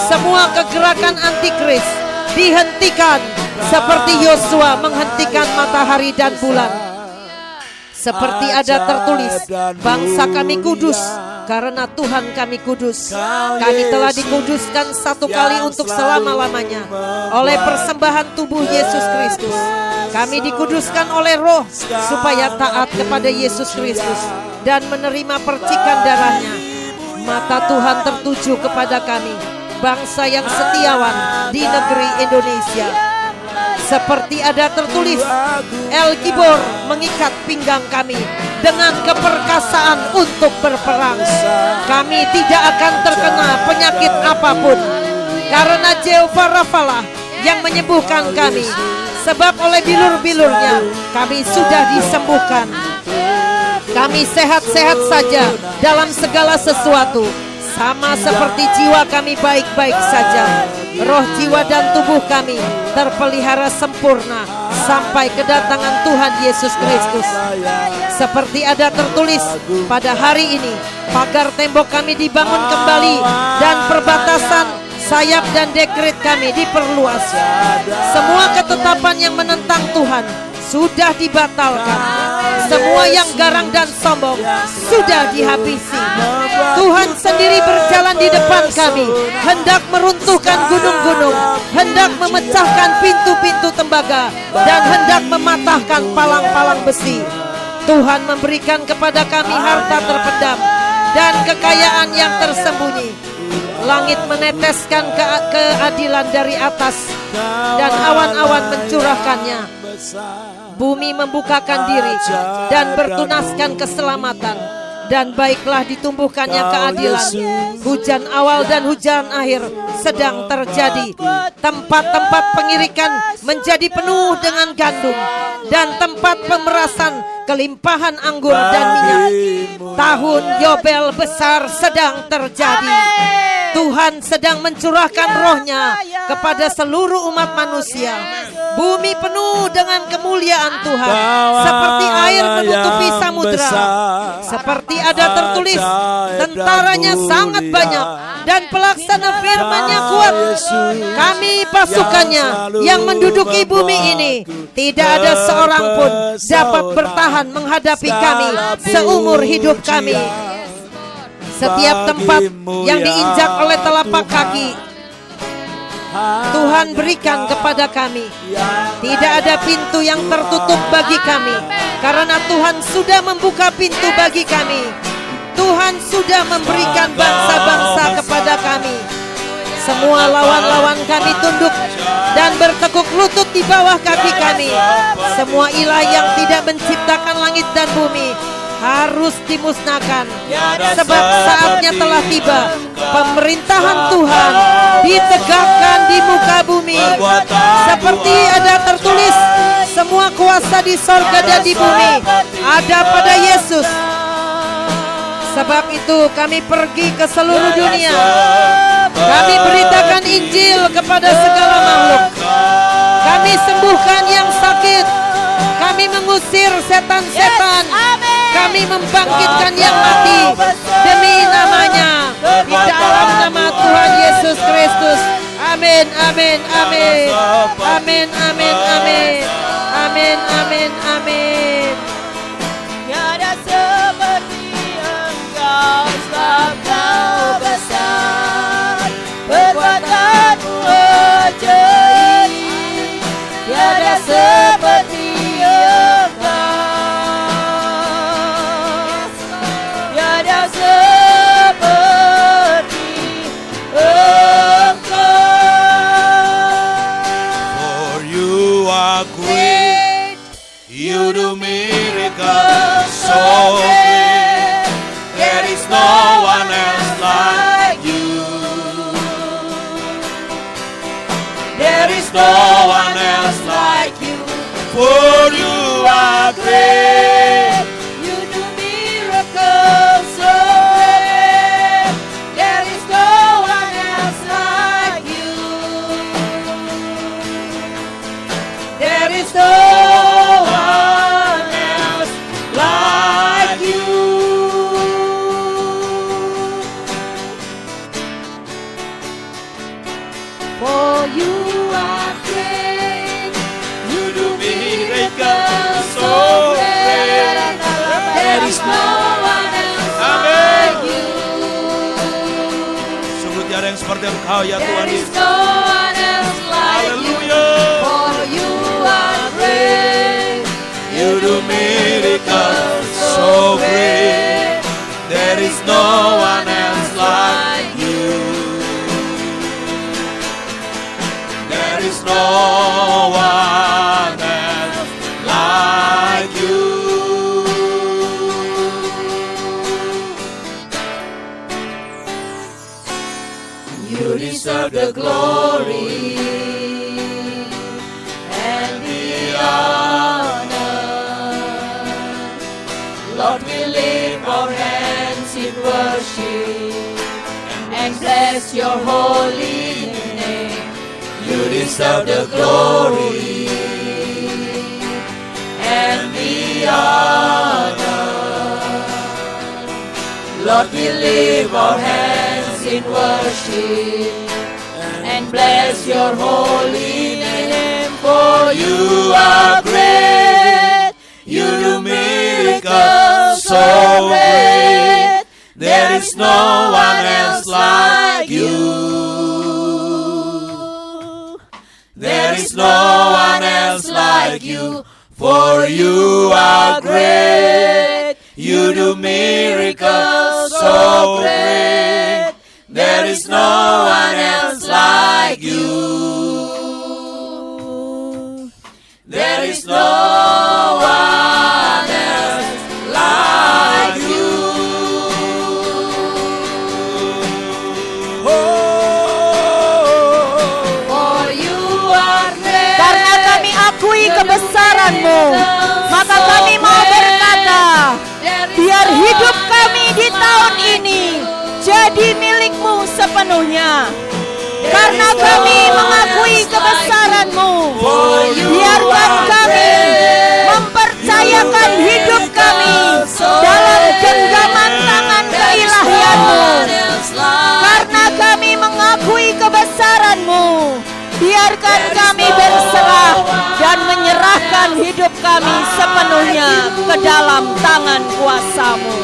Semua kegerakan antikris dihentikan seperti Yosua menghentikan matahari dan bulan. Seperti ada tertulis, bangsa kami kudus karena Tuhan kami kudus. Kami telah dikuduskan satu kali untuk selama-lamanya oleh persembahan tubuh Yesus Kristus. Kami dikuduskan oleh Roh supaya taat kepada Yesus Kristus dan menerima percikan darahnya. Mata Tuhan tertuju kepada kami, bangsa yang setiawan di negeri Indonesia. Seperti ada tertulis, El Gibor mengikat pinggang kami dengan keperkasaan untuk berperang. Kami tidak akan terkena penyakit apapun, karena Jehovah Rafalah yang menyembuhkan kami. Sebab oleh bilur-bilurnya kami sudah disembuhkan. Kami sehat-sehat saja dalam segala sesuatu, sama seperti jiwa kami baik-baik saja. Roh, jiwa dan tubuh kami terpelihara sempurna sampai kedatangan Tuhan Yesus Kristus. Seperti ada tertulis, pada hari ini pagar tembok kami dibangun kembali dan perbatasan sayap dan dekret kami diperluas. Semua ketetapan yang menentang Tuhan sudah dibatalkan. Semua yang garang dan sombong sudah dihabisi. Tuhan sendiri berjalan di depan kami, hendak meruntuhkan gunung-gunung, hendak memecahkan pintu-pintu tembaga, dan hendak mematahkan palang-palang besi. Tuhan memberikan kepada kami harta terpendam dan kekayaan yang tersembunyi. Langit meneteskan keadilan dari atas, dan awan-awan mencurahkannya. Bumi membukakan diri dan bertunaskan keselamatan, dan baiklah ditumbuhkannya keadilan. Hujan awal dan hujan akhir sedang terjadi. Tempat-tempat pengirikan menjadi penuh dengan gandum, dan tempat pemerasan kelimpahan anggur dan minyak. Tahun Yobel besar sedang terjadi. Tuhan sedang mencurahkan rohnya kepada seluruh umat manusia. Bumi penuh dengan kemuliaan Tuhan, seperti air menutupi samudera. Seperti ada tertulis, tentaranya sangat banyak dan pelaksana firman-Nya kuat. Kami pasukannya yang menduduki bumi ini, tidak ada seorang pun dapat bertahan menghadapi kami seumur hidup kami. Setiap tempat yang diinjak oleh telapak kaki, Tuhan berikan kepada kami. Tidak ada pintu yang tertutup bagi kami, karena Tuhan sudah membuka pintu bagi kami. Tuhan sudah memberikan bangsa-bangsa kepada kami. Semua lawan-lawan kami tunduk dan bertekuk lutut di bawah kaki kami. Semua ilah yang tidak menciptakan langit dan bumi harus dimusnahkan, sebab saatnya telah tiba. Pemerintahan Tuhan ditegakkan di muka bumi, seperti ada tertulis, semua kuasa di sorga dan di bumi ada pada Yesus. Sebab itu kami pergi ke seluruh dunia, kami beritakan Injil kepada segala makhluk. Kami sembuhkan yang sakit, kami mengusir setan-setan, kami membangkitkan yang mati demi namanya, di dalam nama Tuhan Yesus Kristus. Amin, amin, amin. Amin, amin, amin. Amin, amin, amin. Tiada seperti Engkau, sebab Kau besar, perbuatanmu ajaib. Tiada seperti you do miracles so great. There is no one else like you. There is no one else like you. For you are great. You do miracles so great. There is no one else like you. There is no seperti Engkau ya Tuhan There is Yesus. no one else like you. Haleluya. For you are great. You do miracles so great. There is no one else like you. There is no one else like you. You deserve the glory and the honor. Lord, we lift our hands in worship and bless your holy name. You deserve the glory and the honor. Lord, we lift our hands in worship and bless your holy name. For you are great, you do miracles miracle so great. There is no one else like you. There is no one else like you, for you are great. You do miracles so great. There is no one else like you. There is no one else like you. For you are great. Karena kami akui kebesaran-Mu, maka kami mau berkata, biar hidup kami di tahun ini jadi milik-Mu sepenuhnya. Karena kami mengakui kebesaran-Mu, biarkan kami mempercayakan hidup kami dalam genggaman tangan keilahian-Mu. Karena kami mengakui kebesaran-Mu, biarkan kami berserah dan menyerahkan hidup kami sepenuhnya ke dalam tangan kuasa-Mu.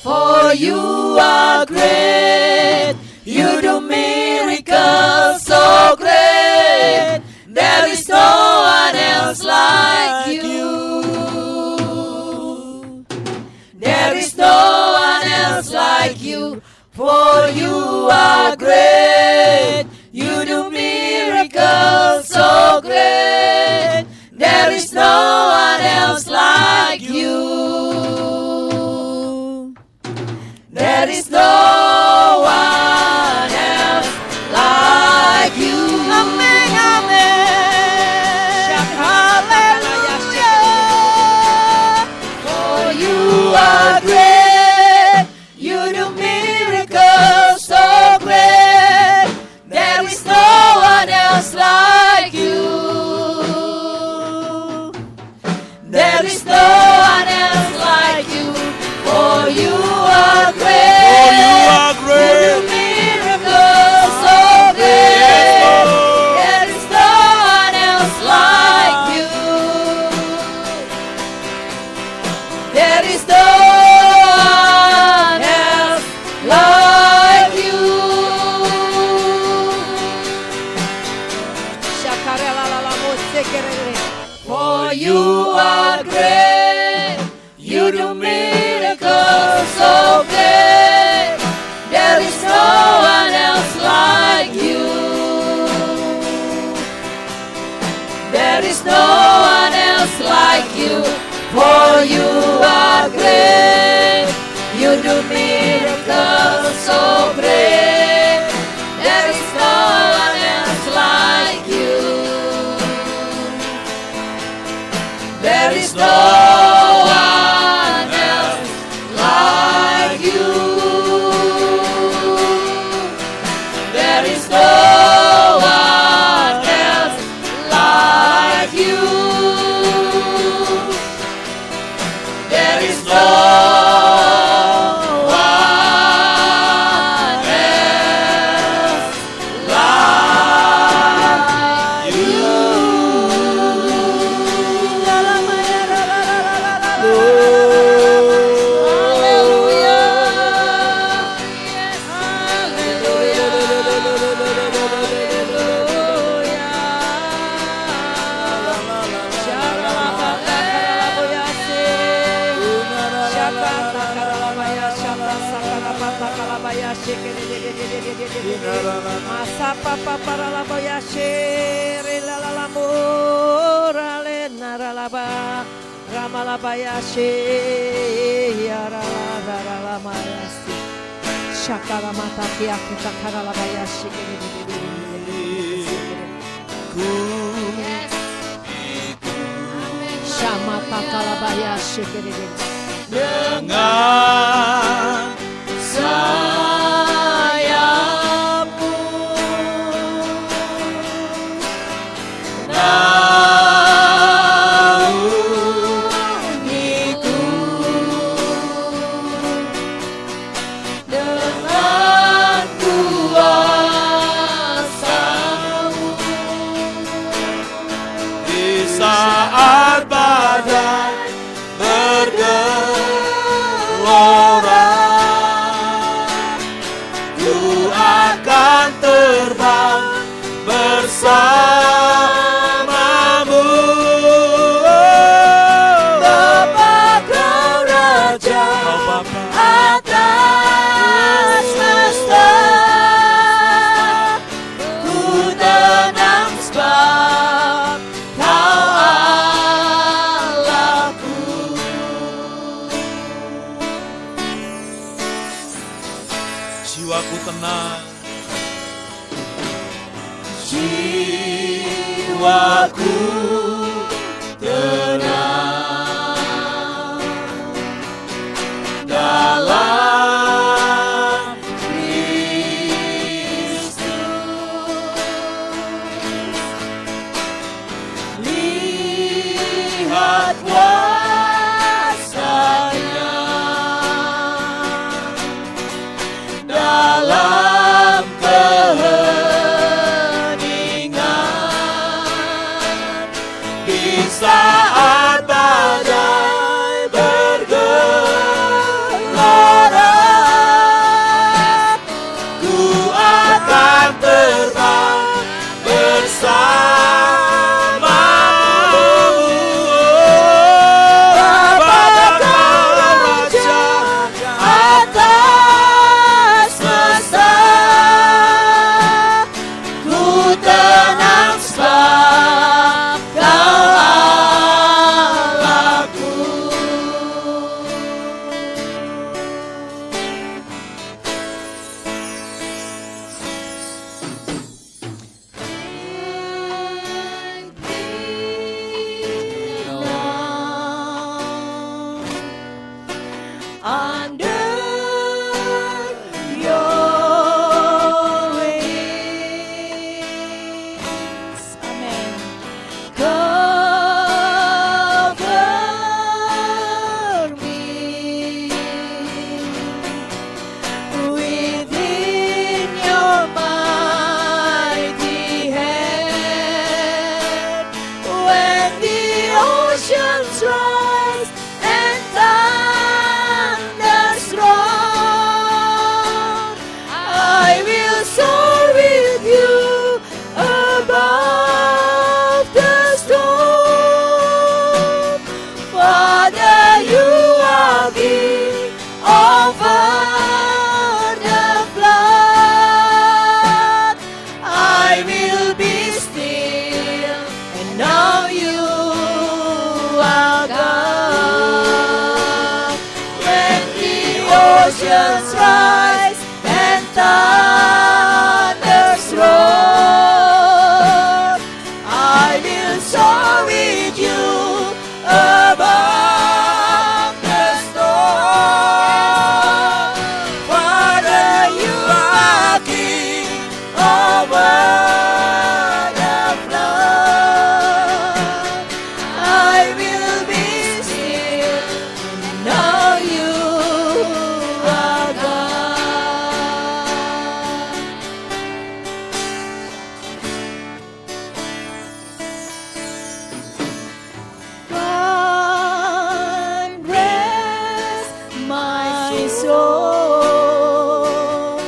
For you are great, you do miracles so great. There is no one else like you. There is no one else like you. For you are great, you do miracles so great. There is no one else like you. There is no one else like you. Amen, amen. Hallelujah. For you are great. You do miracles so great. There is no one else like you. There is no one else like you. For you are great. For you are great. You do miracles so great. There is no one else like you. There is no one else like you. For you are great. You do miracles so great. There is no one else like you. There is no one else like you. For you are great. You do miracles so great. There is no one else like you. There is no one else like you. There is no one else like you. There is no one else like you. Masapa para labo ya shere la la la mora le nara laba rama laba ya she ya ra la ma ya si shakara mata kia kita kara laba ya she shama takalaba ya she Dengan sayapmu naungiku, dengan kuasa-Mu di sana. jiwaku tenang. Jiwaku tenang dalam Kristus. Lihat kuasa-Nya dalam keheningan, di saat badai bergelora, ku akan terbang bersamamu. Bapa Raja atas semesta, ku tenang sebab Kau Allahku. Under your wings, amen. Cover me within your mighty hand. When the oceans rise and thunders roar, I will soar with you above the storm. Father, you are King over the flood. I will be still and know you are God. When the oceans rise and thunders roar, I will soar with you above the storm. Father, you are King over the flood. I will be still and know you are God. Find rest, my soul,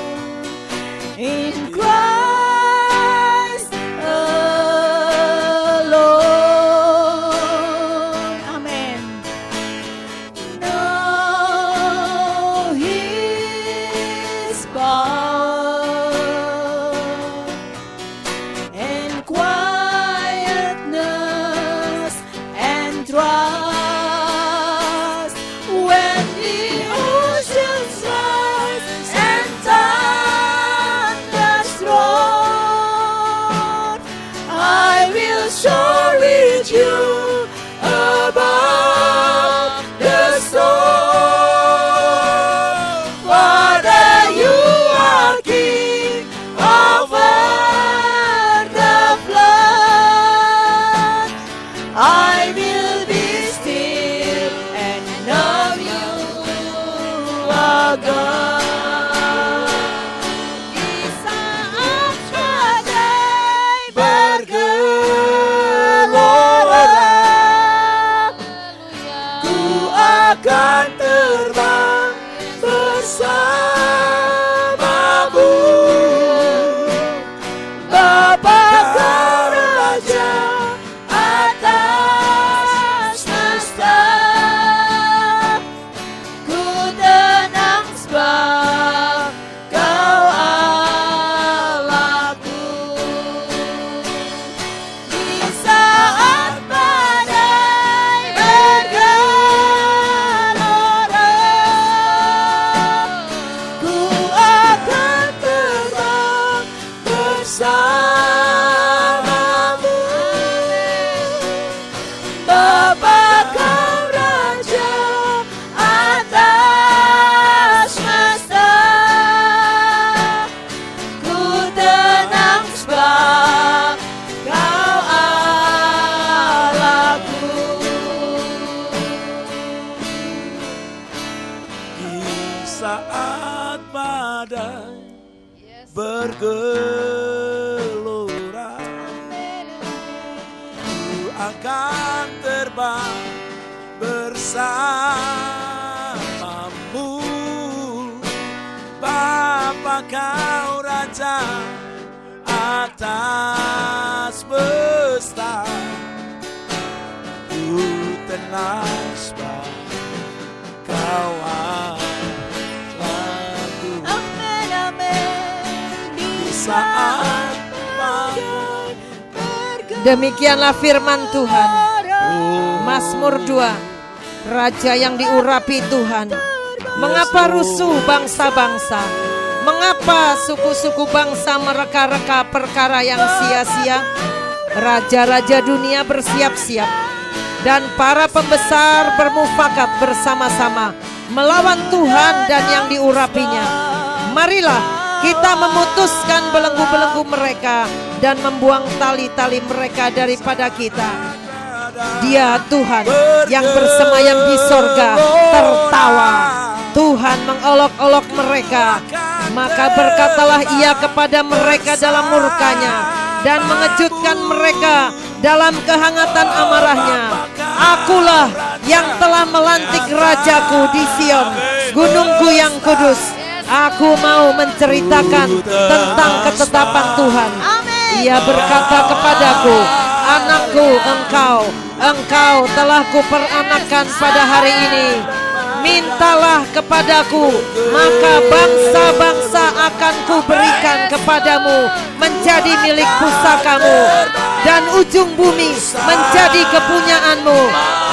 in Christ alone. Amen. Know His power and quietness and trust. When the oceans rise and thunders roar, I will soar with you above the storm. Father, you are King over the flood. I will be still and know you are God. Di saat badai bergelora, ku akan terbang bersamamu. Bapa Raja atas semesta, ku tenang sebab Kau Allahku. Di saat badai bergelora, saat badai bergelora, ku akan terbang bersamamu. Bapa kau Raja atas besta, ku tenang sebab kau Allahku. Amin, amin. Di saat badai Demikianlah firman Tuhan. Mazmur 2. Raja yang diurapi Tuhan. Mengapa rusuh bangsa-bangsa? Mengapa suku-suku bangsa mereka-reka perkara yang sia-sia? Raja-raja dunia bersiap-siap dan para pembesar bermufakat bersama-sama melawan Tuhan dan yang diurapinya. Marilah kita memutuskan belenggu-belenggu mereka dan membuang tali-tali mereka daripada kita. Dia Tuhan yang bersemayam di sorga tertawa. Tuhan mengolok-olok mereka. Maka berkatalah ia kepada mereka dalam murkanya dan mengejutkan mereka dalam kehangatan amarahnya. Akulah yang telah melantik rajaku di Sion, gunungku yang kudus. Aku mau menceritakan tentang ketetapan Tuhan. Ia berkata kepadaku, anakku, engkau telah kuperanakan pada hari ini. Mintalah kepadaku, maka bangsa-bangsa akan kuberikan kepadamu menjadi milik pusakamu, dan ujung bumi menjadi kepunyaanmu.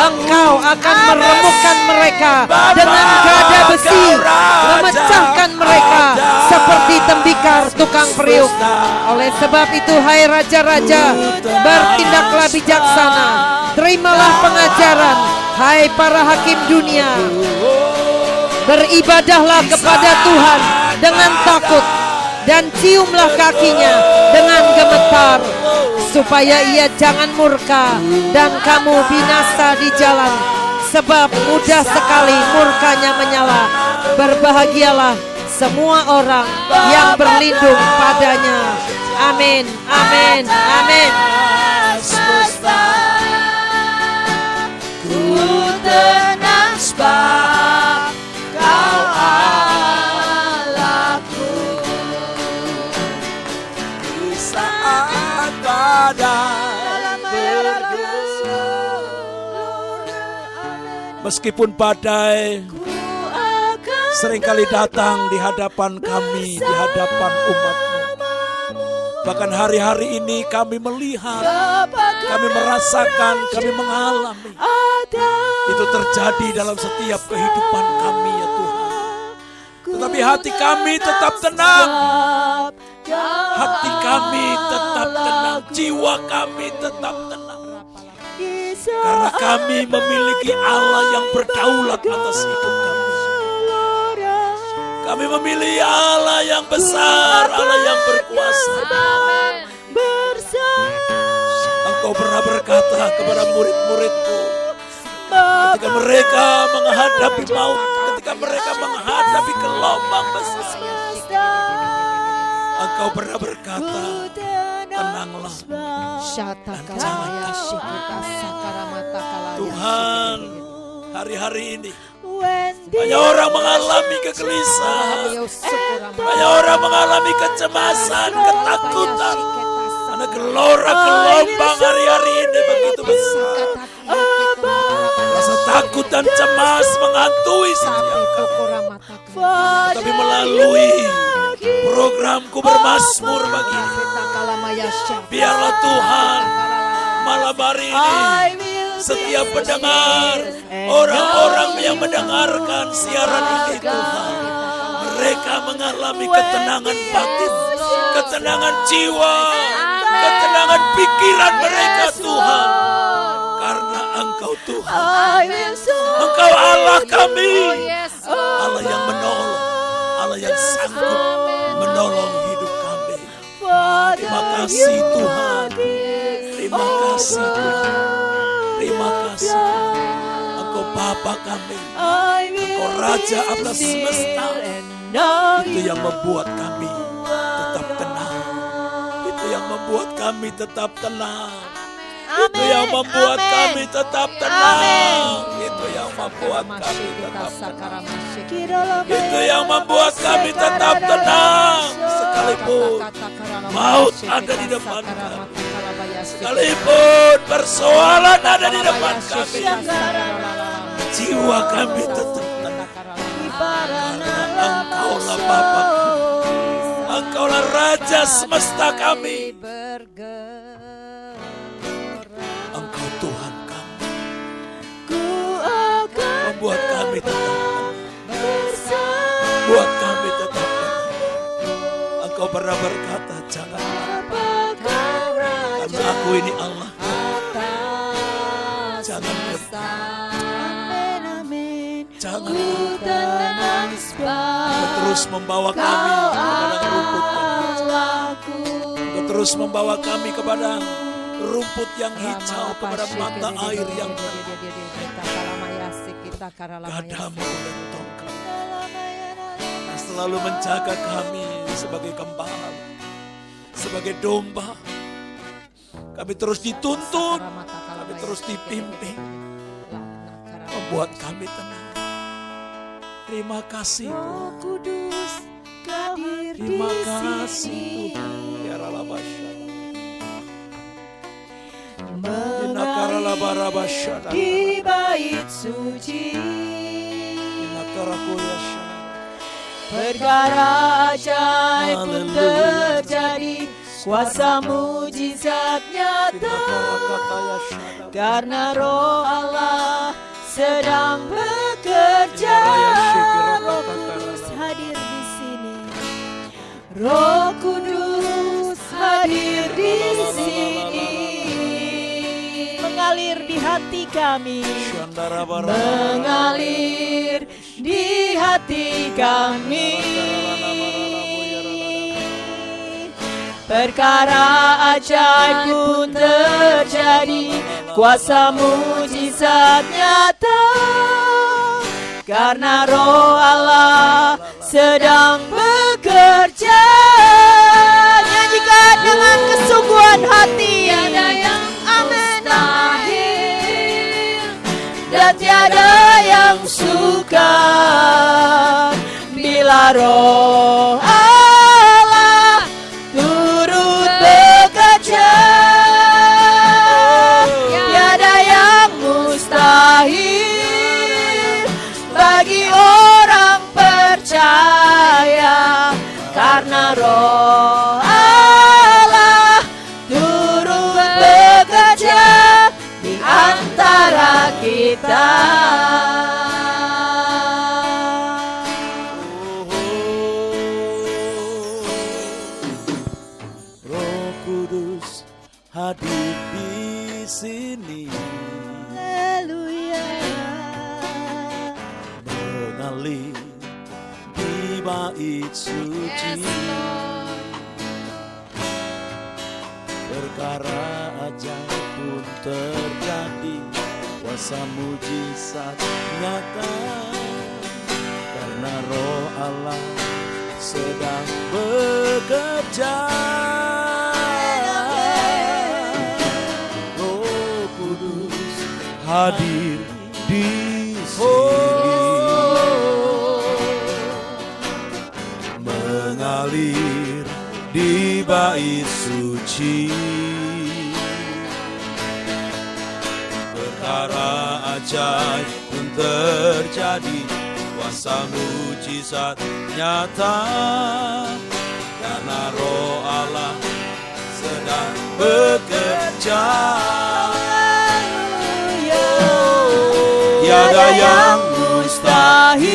Engkau akan meremukkan mereka dengan gada besi, memecahkan mereka seperti tembikar tukang periuk. Oleh sebab itu, hai raja-raja, bertindaklah bijaksana, terimalah pengajaran, hai para hakim dunia. Beribadahlah kepada Tuhan dengan takut dan ciumlah kakinya dengan gemetar, supaya ia jangan murka dan kamu binasa di jalan, sebab mudah sekali murkanya menyala. Berbahagialah semua orang yang berlindung padanya. Amin, amin, amin. Ku tenang sebab Kau Allahku. di saat badai bergelora. Meskipun badai seringkali datang di hadapan kami, di hadapan umat-Mu, bahkan hari-hari ini kami melihat, kami merasakan, kami mengalami itu terjadi dalam setiap kehidupan kami ya Tuhan. Tetapi hati kami tetap tenang, hati kami tetap tenang, jiwa kami tetap tenang, karena kami memiliki Allah yang berdaulat atas hidup kami. Kami memilih Allah yang besar, Allah yang berkuasa. Engkau pernah berkata kepada murid-murid-Mu ketika mereka menghadapi maut, ketika mereka menghadapi gelombang besar, Engkau pernah berkata, tenanglah dan jangan takut. Tuhan, hari-hari ini banyak orang mengalami kegelisahan, banyak orang mengalami kecemasan, ketakutan, karena gelora gelombang hari-hari ini begitu besar. Rasa takut dan cemas menghantui setiap kami. Tapi melalui programku bermazmur bagi ini, biarlah Tuhan malam hari ini setiap pendengar, orang-orang yang mendengarkan siaran ini Tuhan, mereka mengalami ketenangan batin, ketenangan jiwa, ketenangan pikiran mereka Tuhan, karena Engkau Tuhan, Engkau Allah kami, Allah yang menolong, Allah yang sanggup menolong hidup kami. Terima kasih Tuhan, terima kasih Tuhan, terima kasih Engkau Bapa kami, Engkau Raja atas semesta. Itu yang membuat kami tetap tenang. Itu yang membuat kami tetap tenang. Itu yang membuat kami tetap tenang. Itu yang membuat kami tetap tenang. Itu yang membuat kami tetap tenang. Sekalipun maut ada di depan kami, sekalipun persoalan ada di depan kami, jiwa kami tetap tenang. Karena Engkaulah Bapa, Engkaulah Raja semesta kami. Engkau Tuhan kami, membuat kami tetap tenang, buat kami tetap tenang. Engkau pernah berkata, janganlah, karena aku ini Allah. Jangan jangan Engkau terus membawa kami kepada rumput Engkau terus membawa kami kepada rumput yang hijau, kepada mata air yang gadamu dan tongkat yang selalu menjaga kami sebagai gembala, sebagai domba. Kami terus dituntun, kami terus dipimpin, membuat kami tenang. Terima kasih Tuhan. Terima kasih Tuhan. Ya Ralabasha. Di bait suci, perkara ajaib pun terjadi, kuasa mujizat nyata, karena Roh Allah sedang bekerja. Roh Kudus hadir di sini, Roh Kudus hadir di sini, mengalir di hati kami, mengalir di hati kami. Perkara ajaib pun terjadi, kuasa mujizat nyata, karena Roh Allah sedang bekerja. Nyanyikan dengan kesungguhan hati. Amin. Dan tiada yang sukar bila Roh Allah turut bekerja. Tiada yang mustahil bagi orang percaya, karena Roh Allah turut bekerja di antara kita. Roh Kudus hadir di sini, Haleluya. mengalir di bait suci. Perkara ajaib pun terjadi, kuasa mujizat nyata, karena Roh Allah sedang bekerja. Roh Kudus hadir di sini, mengalir di bait suci. Perkara ajaib pun terjadi, kuasa mujizat nyata, karena Roh Allah sedang bekerja. Tiada yang mustahil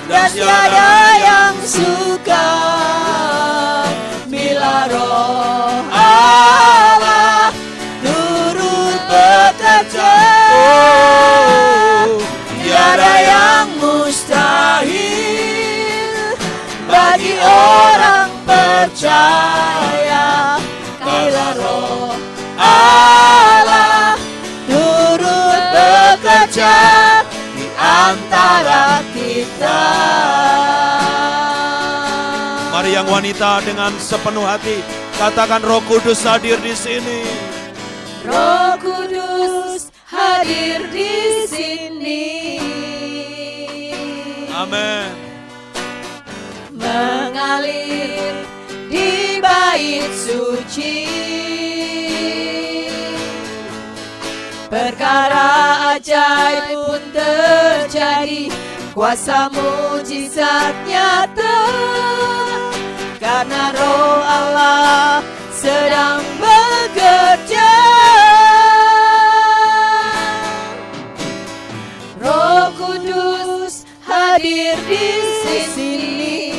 dan tiada yang sukar bila Roh Allah turut bekerja. Tiada yang mustahil bagi orang percaya, karena Roh Allah turut bekerja. bekerja di antara kita. Mari yang wanita dengan sepenuh hati katakan, Roh Kudus hadir di sini. Roh Kudus hadir di sini. Amin. Mengalir di bait suci, perkara ajaib pun terjadi, kuasa mujizat nyata, karena Roh Allah sedang bekerja. Roh Kudus hadir di sini,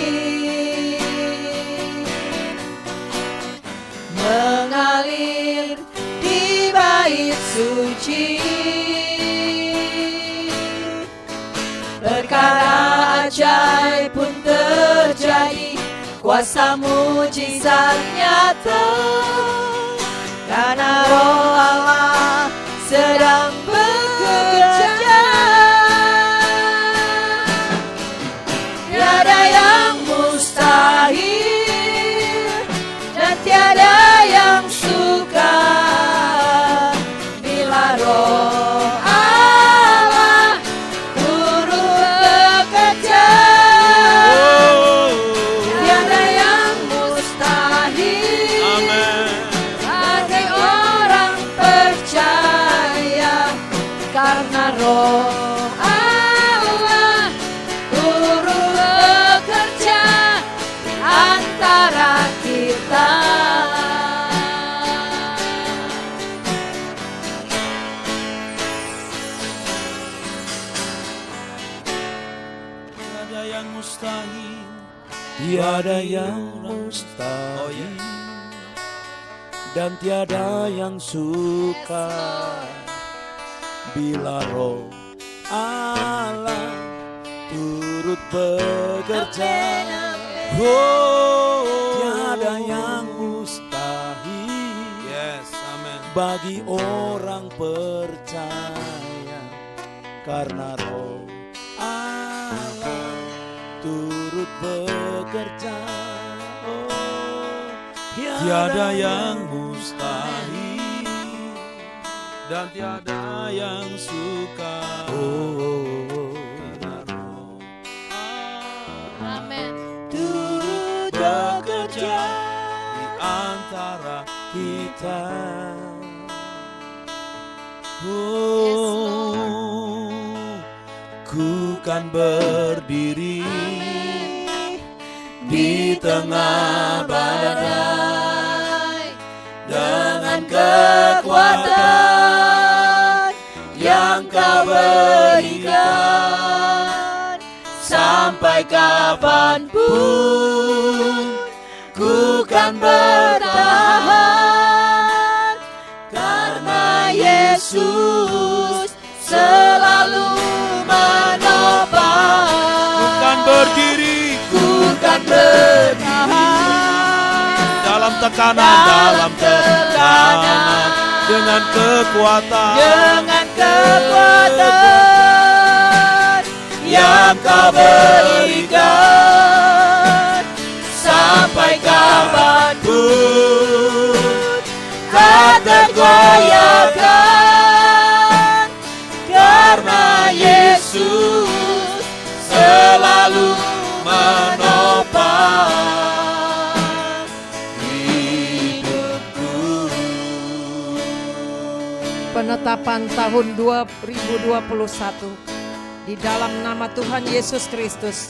mengalir di bait suci, perkara ajaib pun terjadi, kuasa mujizat nyata, karena Roh Allah sedang bekerja. Tiada yang mustahil dan tiada yang sukar bila Roh Allah turut bekerja. Tiada yang mustahil. Amin. Bagi orang percaya, karena Roh Allah turut bekerja antara kita. Tiada yang mustahil, tiada yang mustahil, dan tiada yang sukar bila Roh Allah turut bekerja. Oh, tiada yang mustahil, yes, amen, bagi orang percaya, karena Roh Allah turut bekerja. Oh, tiada yang mustahil dan tiada yang sukar. Oh, karena Roh Amin. turut bekerja di antara kita. Oh, ku kan berdiri di tengah badai dengan kekuatan yang Kau berikan. Sampai kapanpun ku kan bertahan, karena Yesus selalu menopang. Ku kan berdiri, ku kan bertahan dalam tekanan, dengan kekuatan yang Kau berikan. Sampai kapanpun tak tergoyahkan, karena Yesus selalu menopang hidupku. Penetapan tahun 2021 di dalam nama Tuhan Yesus Kristus,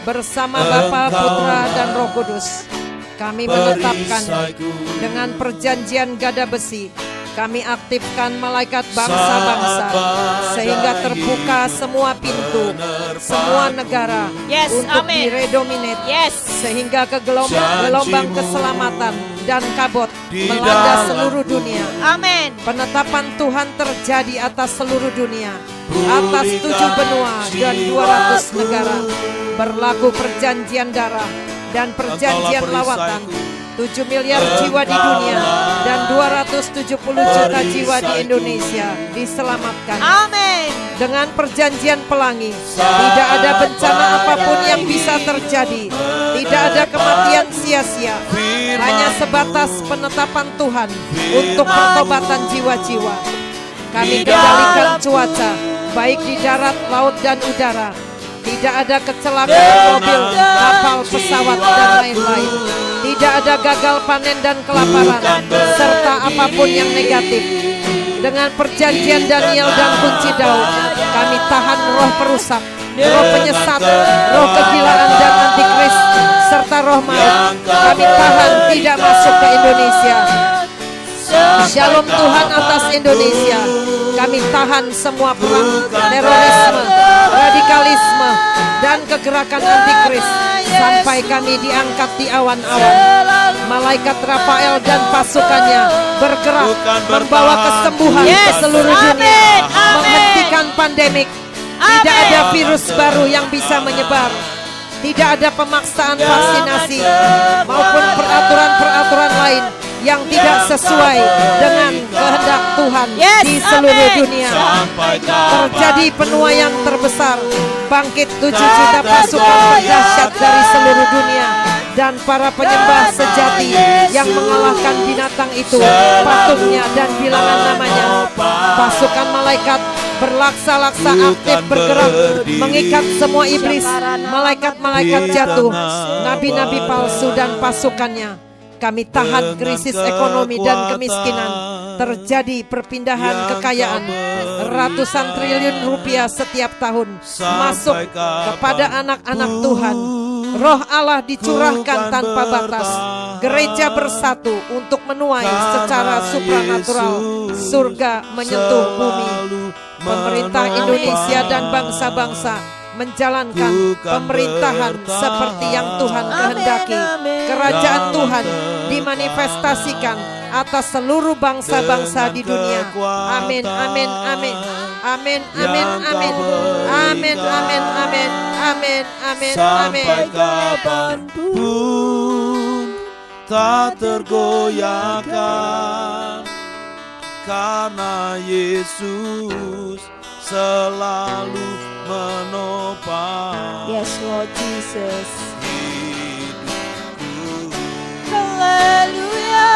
bersama Bapa, Putra, dan Roh Kudus, kami menetapkan dengan perjanjian gada besi, kami aktifkan malaikat bangsa-bangsa, sehingga terbuka semua pintu, semua negara, untuk diredominate, sehingga ke gelombang keselamatan dan kabut melanda seluruh dunia. Amin. Penetapan Tuhan terjadi atas seluruh dunia, atas 7 benua dan 200 negara. Berlaku perjanjian darah dan perjanjian lawatan. 7 miliar jiwa di dunia dan 270 juta jiwa di Indonesia diselamatkan. Amin. dengan perjanjian pelangi. Tidak ada bencana apapun yang bisa terjadi. Tidak ada kematian sia-sia. Hanya sebatas penetapan Tuhan untuk pertobatan jiwa-jiwa. Kami kendalikan cuaca, baik di darat, laut, dan udara. Tidak ada kecelakaan mobil, kapal, pesawat, dan lain-lain. Tidak ada gagal panen dan kelaparan, serta apapun yang negatif. Dengan perjanjian Daniel dan kunci Daud, kami tahan roh perusak, roh penyesat, roh kegilaan dan antikris, serta roh maut. Kami tahan tidak masuk ke Indonesia. Shalom Tuhan atas Indonesia. Kami tahan semua perang, terorisme, radikalisme, dan kegerakan antikris sampai kami diangkat di awan-awan. Malaikat Rafael dan pasukannya bergerak membawa kesembuhan ke seluruh dunia, menghentikan pandemik. Tidak ada virus baru yang bisa menyebar. Tidak ada pemaksaan vaksinasi maupun peraturan-peraturan lain yang tidak sesuai dengan kehendak Tuhan di seluruh dunia. Terjadi penuaian terbesar, bangkit 7 juta pasukan berdahsyat dari seluruh dunia, dan para penyembah sejati yang mengalahkan binatang itu, patungnya dan bilangan namanya. Pasukan malaikat berlaksa-laksa aktif bergerak mengikat semua iblis, malaikat-malaikat jatuh, nabi-nabi palsu dan pasukannya. Kami tahan krisis ekonomi dan kemiskinan. Terjadi perpindahan kekayaan ratusan triliun rupiah setiap tahun masuk kepada anak-anak Tuhan. Roh Allah dicurahkan tanpa batas. Gereja bersatu untuk menuai secara supranatural. Surga menyentuh bumi. Pemerintah Indonesia dan bangsa-bangsa menjalankan pemerintahan seperti yang Tuhan kehendaki. Kerajaan Tuhan dimanifestasikan atas seluruh bangsa-bangsa di dunia. Amin, amin, amin. Amin, amin, amin. Amin, amin, amin. Amin, amin, amin. Sampai kapanpun tak tergoyahkan, karena Yesus selalu menopang. Yes, Lord Jesus. Hidupku. Haleluya.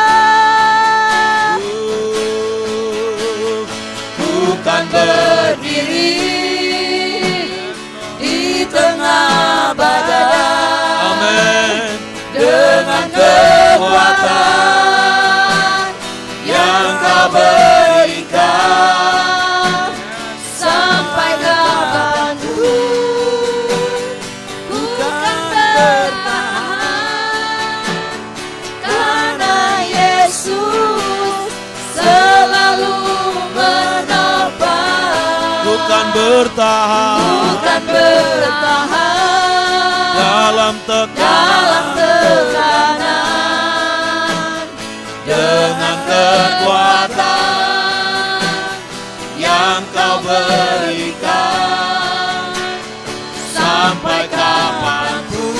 Ku kan berdiri di tengah badai. Amin. Dengan kekuatan yang Kau berikan. Sampai kapanpun ku kan bertahan, karena Yesus selalu menopang. Ku kan bertahan, Ku kan bertahan dalam tekanan dengan kekuatan yang Kau berikan. Sampai kapanpun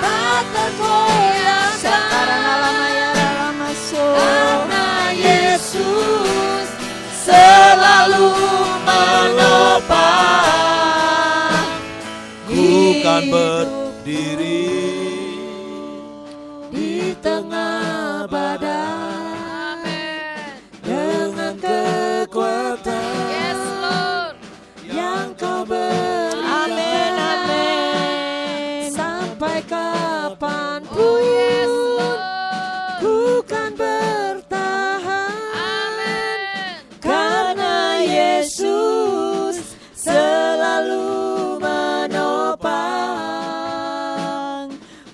tak tergoyahkan, karena Yesus selalu menopang. Ku kan berdiri di tengah badai dengan kekuatan yang Kau berikan. Amin, amin. Sampai kapanpun ku kan bertahan, Karena Yesus selalu menopang.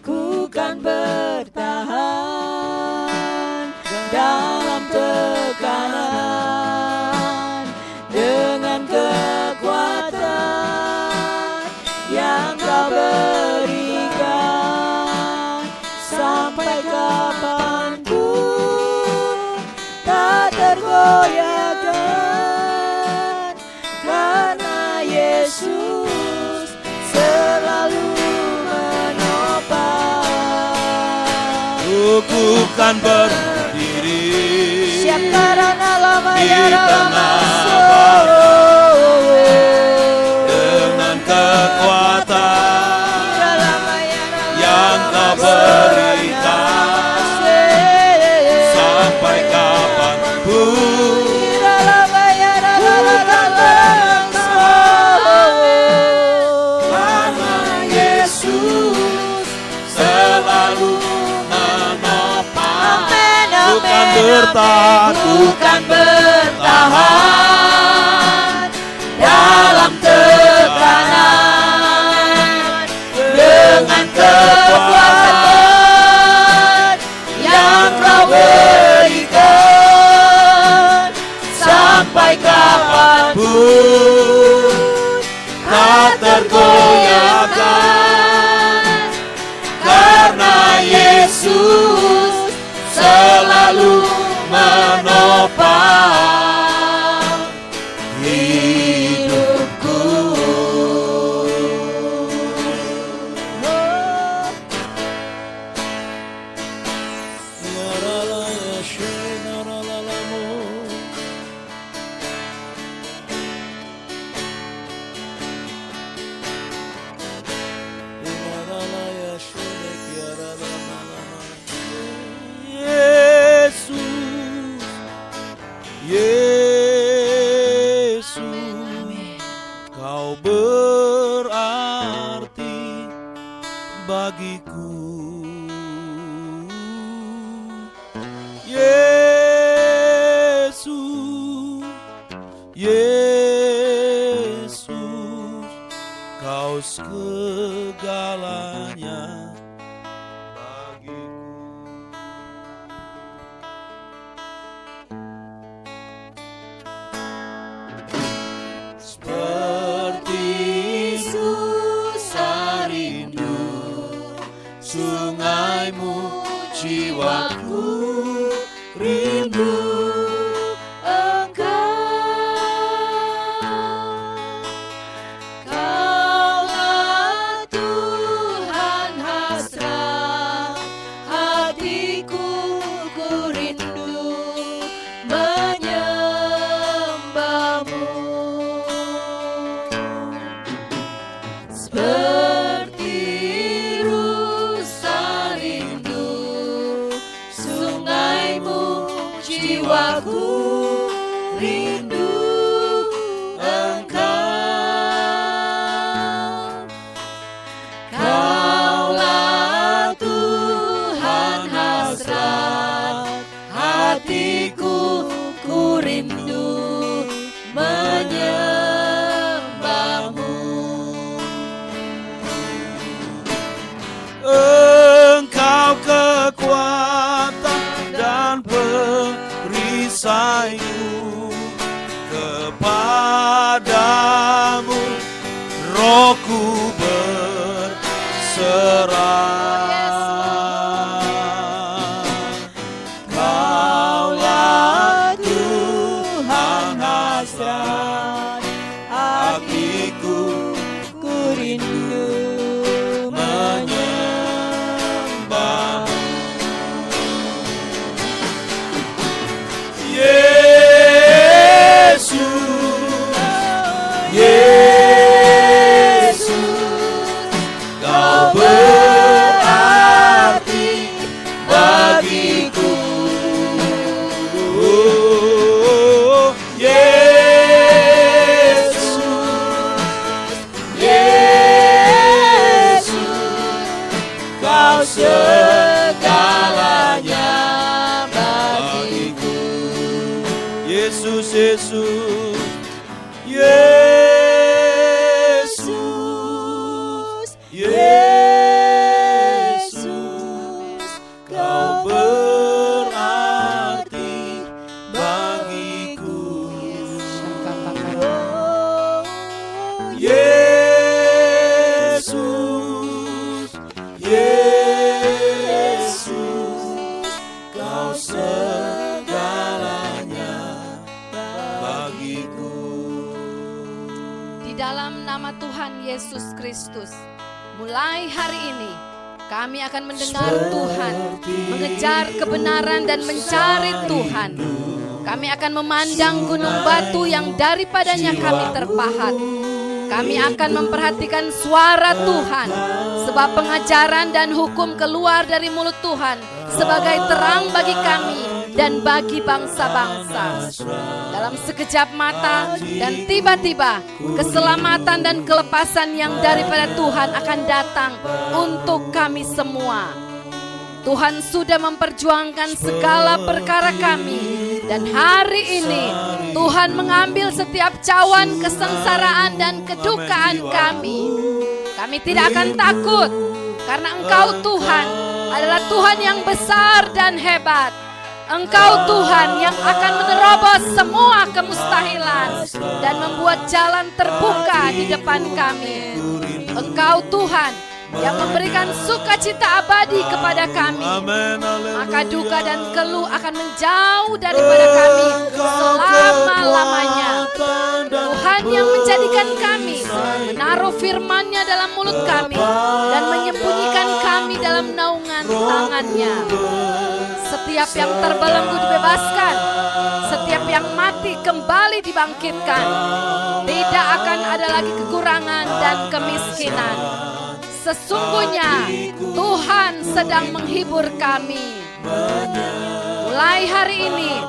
Ku kan bertahan dalam tekanan dengan kekuatan yang Kau berikan. Sampai kapanpun tak tergoyahkan, karena Yesus selalu menopang. Ku kan berdiri Siap karena lama di ya tengah Rasul. badai bertahan, bukan bertahan dalam tekanan, dengan kekuatan yang Kau berikan, sampai kapanpun tak tergoyahkan, karena Yesus selalu menopang hidupku. Yesus, Kau berarti bagiku. Yesus, Yesus, Kau segalanya bagiku. Seperti susah rindu sungaimu, jiwaku rindu Engkau. Kaulah Tuhan hasrat hatiku, ku rindu menyembahmu. Seperti rusa rindu sungaimu, jiwaku rindu Engkau. Kaulah Tuhan hasrat hatiku, ku rindu menyembahmu. Engkau kekuatan dan perisaiku, kepadamu rohku berserah. Kaulah Tuhan hasrat hatiku, ku rindu menyembahmu. Yesus, Yesus, Kau berarti bagiku. Yesus, Yesus, Kau segalanya bagiku. Yesus, Yesus, Yesus, Yesus, Kau berarti bagiku. Yesus, Yesus, Kau segalanya bagiku. Di dalam nama Tuhan Yesus Kristus, mulai hari ini kami akan mendengar Tuhan, mengejar kebenaran dan mencari Tuhan. Kami akan memandang gunung batu yang daripadanya kami terpahat. Kami akan memperhatikan suara Tuhan, sebab pengajaran dan hukum keluar dari mulut Tuhan sebagai terang bagi kami dan bagi bangsa-bangsa. Dalam sekejap mata dan tiba-tiba, keselamatan dan kelepasan yang daripada Tuhan akan datang untuk kami semua. Tuhan sudah memperjuangkan segala perkara kami. Dan hari ini Tuhan mengambil setiap cawan kesengsaraan dan kedukaan kami. Kami tidak akan takut karena Engkau Tuhan adalah Tuhan yang besar dan hebat. Engkau Tuhan yang akan menerobos semua kemustahilan dan membuat jalan terbuka di depan kami. Engkau Tuhan yang memberikan sukacita abadi kepada kami. Maka duka dan keluh akan menjauh daripada kami selama-lamanya. Tuhan yang menjadikan kami menaruh firman-Nya dalam mulut kami dan menyembunyikan kami dalam naungan tangan-Nya. Setiap yang terbelenggu dibebaskan, setiap yang mati kembali dibangkitkan. Tidak akan ada lagi kekurangan dan kemiskinan. Sesungguhnya Tuhan sedang menghibur kami. Mulai hari ini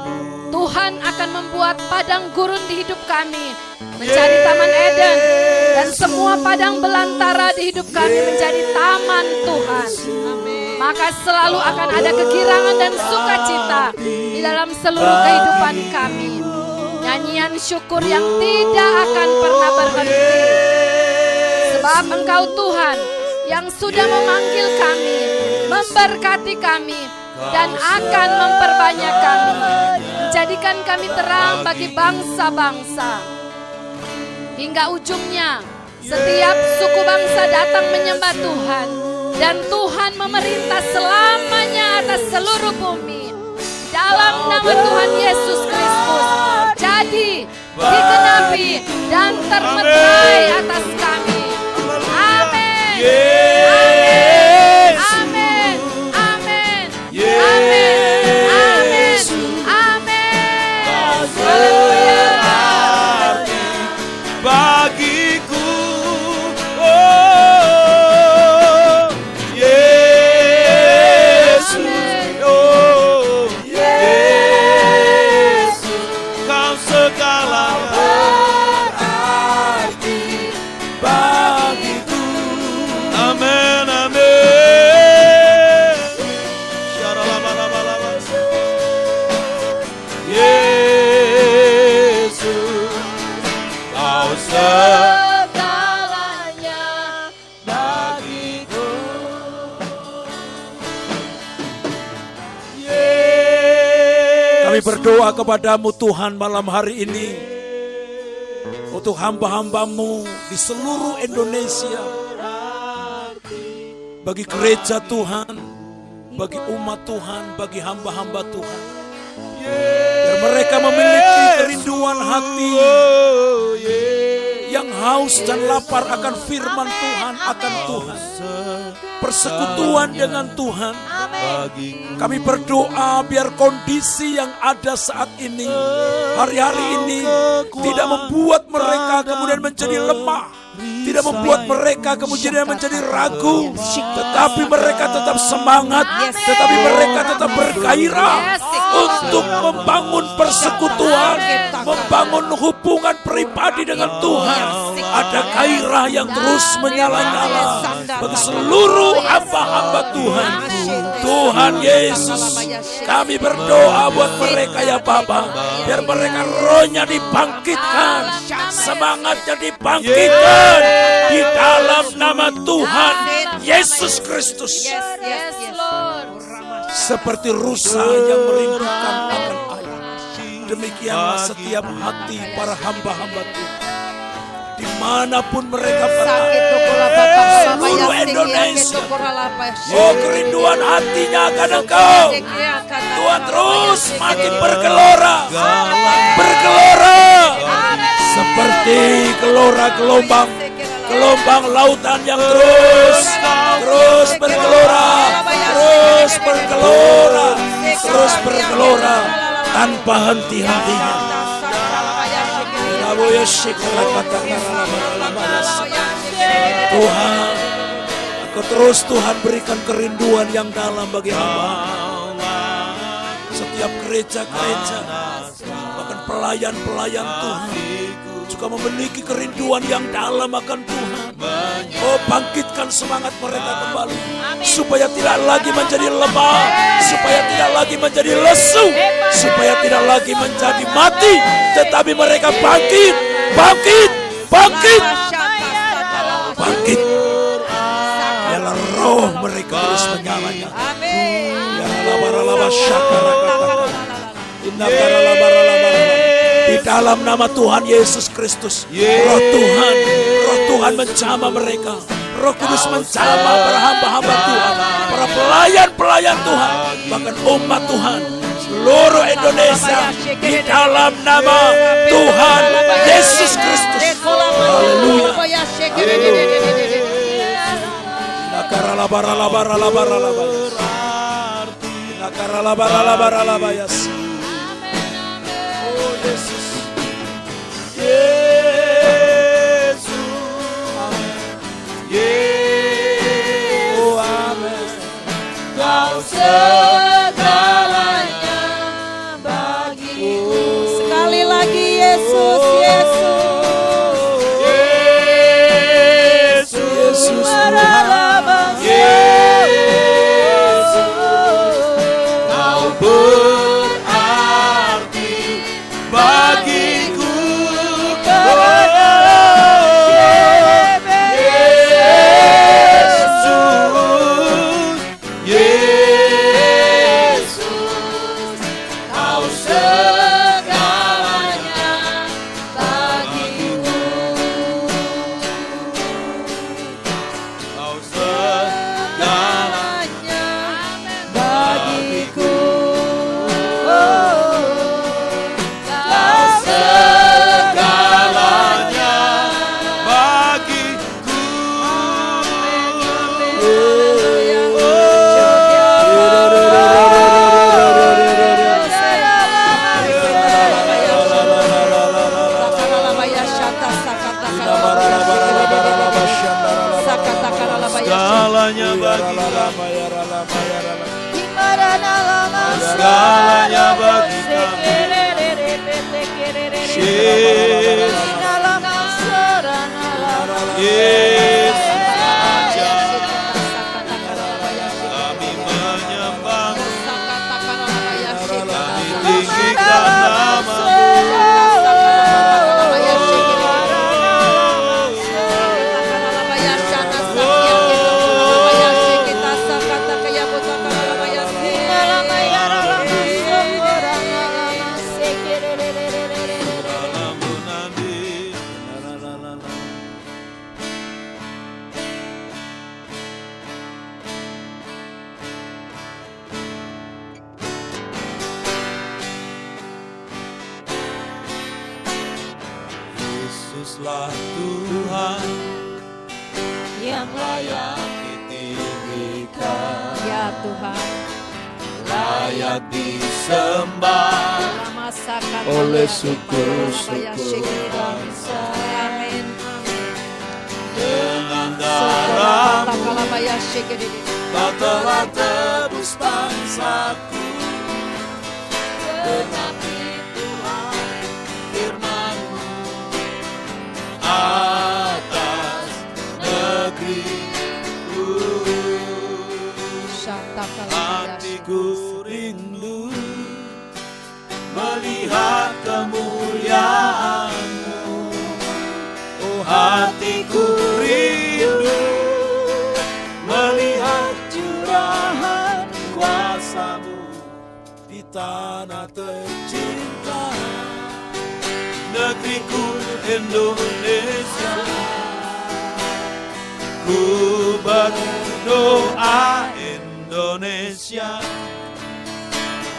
Tuhan akan membuat padang gurun di hidup kami menjadi taman Eden, dan semua padang belantara di hidup kami menjadi taman Tuhan. Maka selalu akan ada kegirangan dan sukacita di dalam seluruh kehidupan kami. Nyanyian syukur yang tidak akan pernah berhenti. Sebab Engkau Tuhan yang sudah memanggil kami, memberkati kami, dan akan memperbanyak kami, menjadikan kami terang bagi bangsa-bangsa. Hingga ujungnya, setiap suku bangsa datang menyembah Tuhan, dan Tuhan memerintah selamanya atas seluruh bumi. Dalam nama Tuhan Yesus Kristus, jadi, digenapi, dan termeterai atas kami. Amin. Amin. Amin. Amin. Amin. Amin. Haleluya. Bagiku, oh Yesus, oh Yesus, Kau segalanya berarti bagiku. Amin, amin. Syaralabalabala. Yesus, Kau segalanya bagiku. Kami berdoa kepadamu Tuhan malam hari ini, untuk hamba-hambamu di seluruh Indonesia, bagi gereja Tuhan, bagi umat Tuhan, bagi hamba-hamba Tuhan, biar mereka memiliki kerinduan hati yang haus dan lapar akan firman Tuhan, akan Tuhan, persekutuan dengan Tuhan. Kami berdoa biar kondisi yang ada saat ini, hari-hari ini, tidak membuat mereka kemudian menjadi lemah, tidak membuat mereka kemudian menjadi ragu, tetapi mereka tetap semangat, tetapi mereka tetap bergairah untuk membangun persekutuan, membangun hubungan pribadi dengan Tuhan. Ada gairah yang terus menyala-nyala bagi seluruh hamba-hamba Tuhan. Tuhan Yesus, kami berdoa buat mereka ya Bapa, biar mereka rohnya dibangkitkan, semangatnya dibangkitkan di dalam nama Tuhan Yesus Kristus. Seperti rusa yang merindukan akan air, demikianlah setiap hati para hamba-hamba Tuhan, dimanapun mereka berada, seluruh Indonesia. Oh, kerinduan hatinya akan Engkau, Tuhan, terus makin bergelora, bergelora seperti gelora gelombang lautan yang terus bergelora, terus bergelora tanpa henti-hentinya. Tuhan, Engkau terus Tuhan berikan kerinduan yang dalam bagi hamba. Setiap gereja-gereja, bahkan pelayan-pelayan Tuhan, juga memiliki kerinduan yang dalam akan Tuhan. Oh, bangkitkan semangat mereka kembali, supaya tidak lagi menjadi lemah, supaya tidak lagi menjadi lesu, supaya tidak lagi menjadi mati, tetapi mereka bangkit, bangkit, bangkit, bangkit. Biarlah roh mereka terus menyala-nyala. Di dalam nama Tuhan Yesus Kristus, roh Tuhan menjamah mereka. Roh Kudus menjamah para hamba-hamba Tuhan, para pelayan-pelayan Tuhan, bahkan umat Tuhan seluruh Indonesia, di dalam nama Tuhan Yesus Kristus. Haleluya. Oh Yesus, Yesus, Yesus, oh amin. Kau segalanya bagiku. Sekali lagi Yesus, Yesus, Yesus, Yesus, Kau berarti bagiku. Segalanya bagi kami, Segalanya bagi kami. Yesus saja kami menyembah, kami tinggikan nama-Mu. Yesuslah Tuhan yang layak ditinggikan, Ya Tuhan, layak disembah oleh suku-suku bangsa. Amin. Dengan darah-Mu Kau telah tebus bangsaku. Tetapi Tuhan firman-Mu atas negeriku. Hatiku rindu melihat kemuliaan-Mu. Oh, hatiku rindu melihat curahan kuasa-Mu di tanah tercinta, negeriku Indonesia. Ku berdoa Indonesia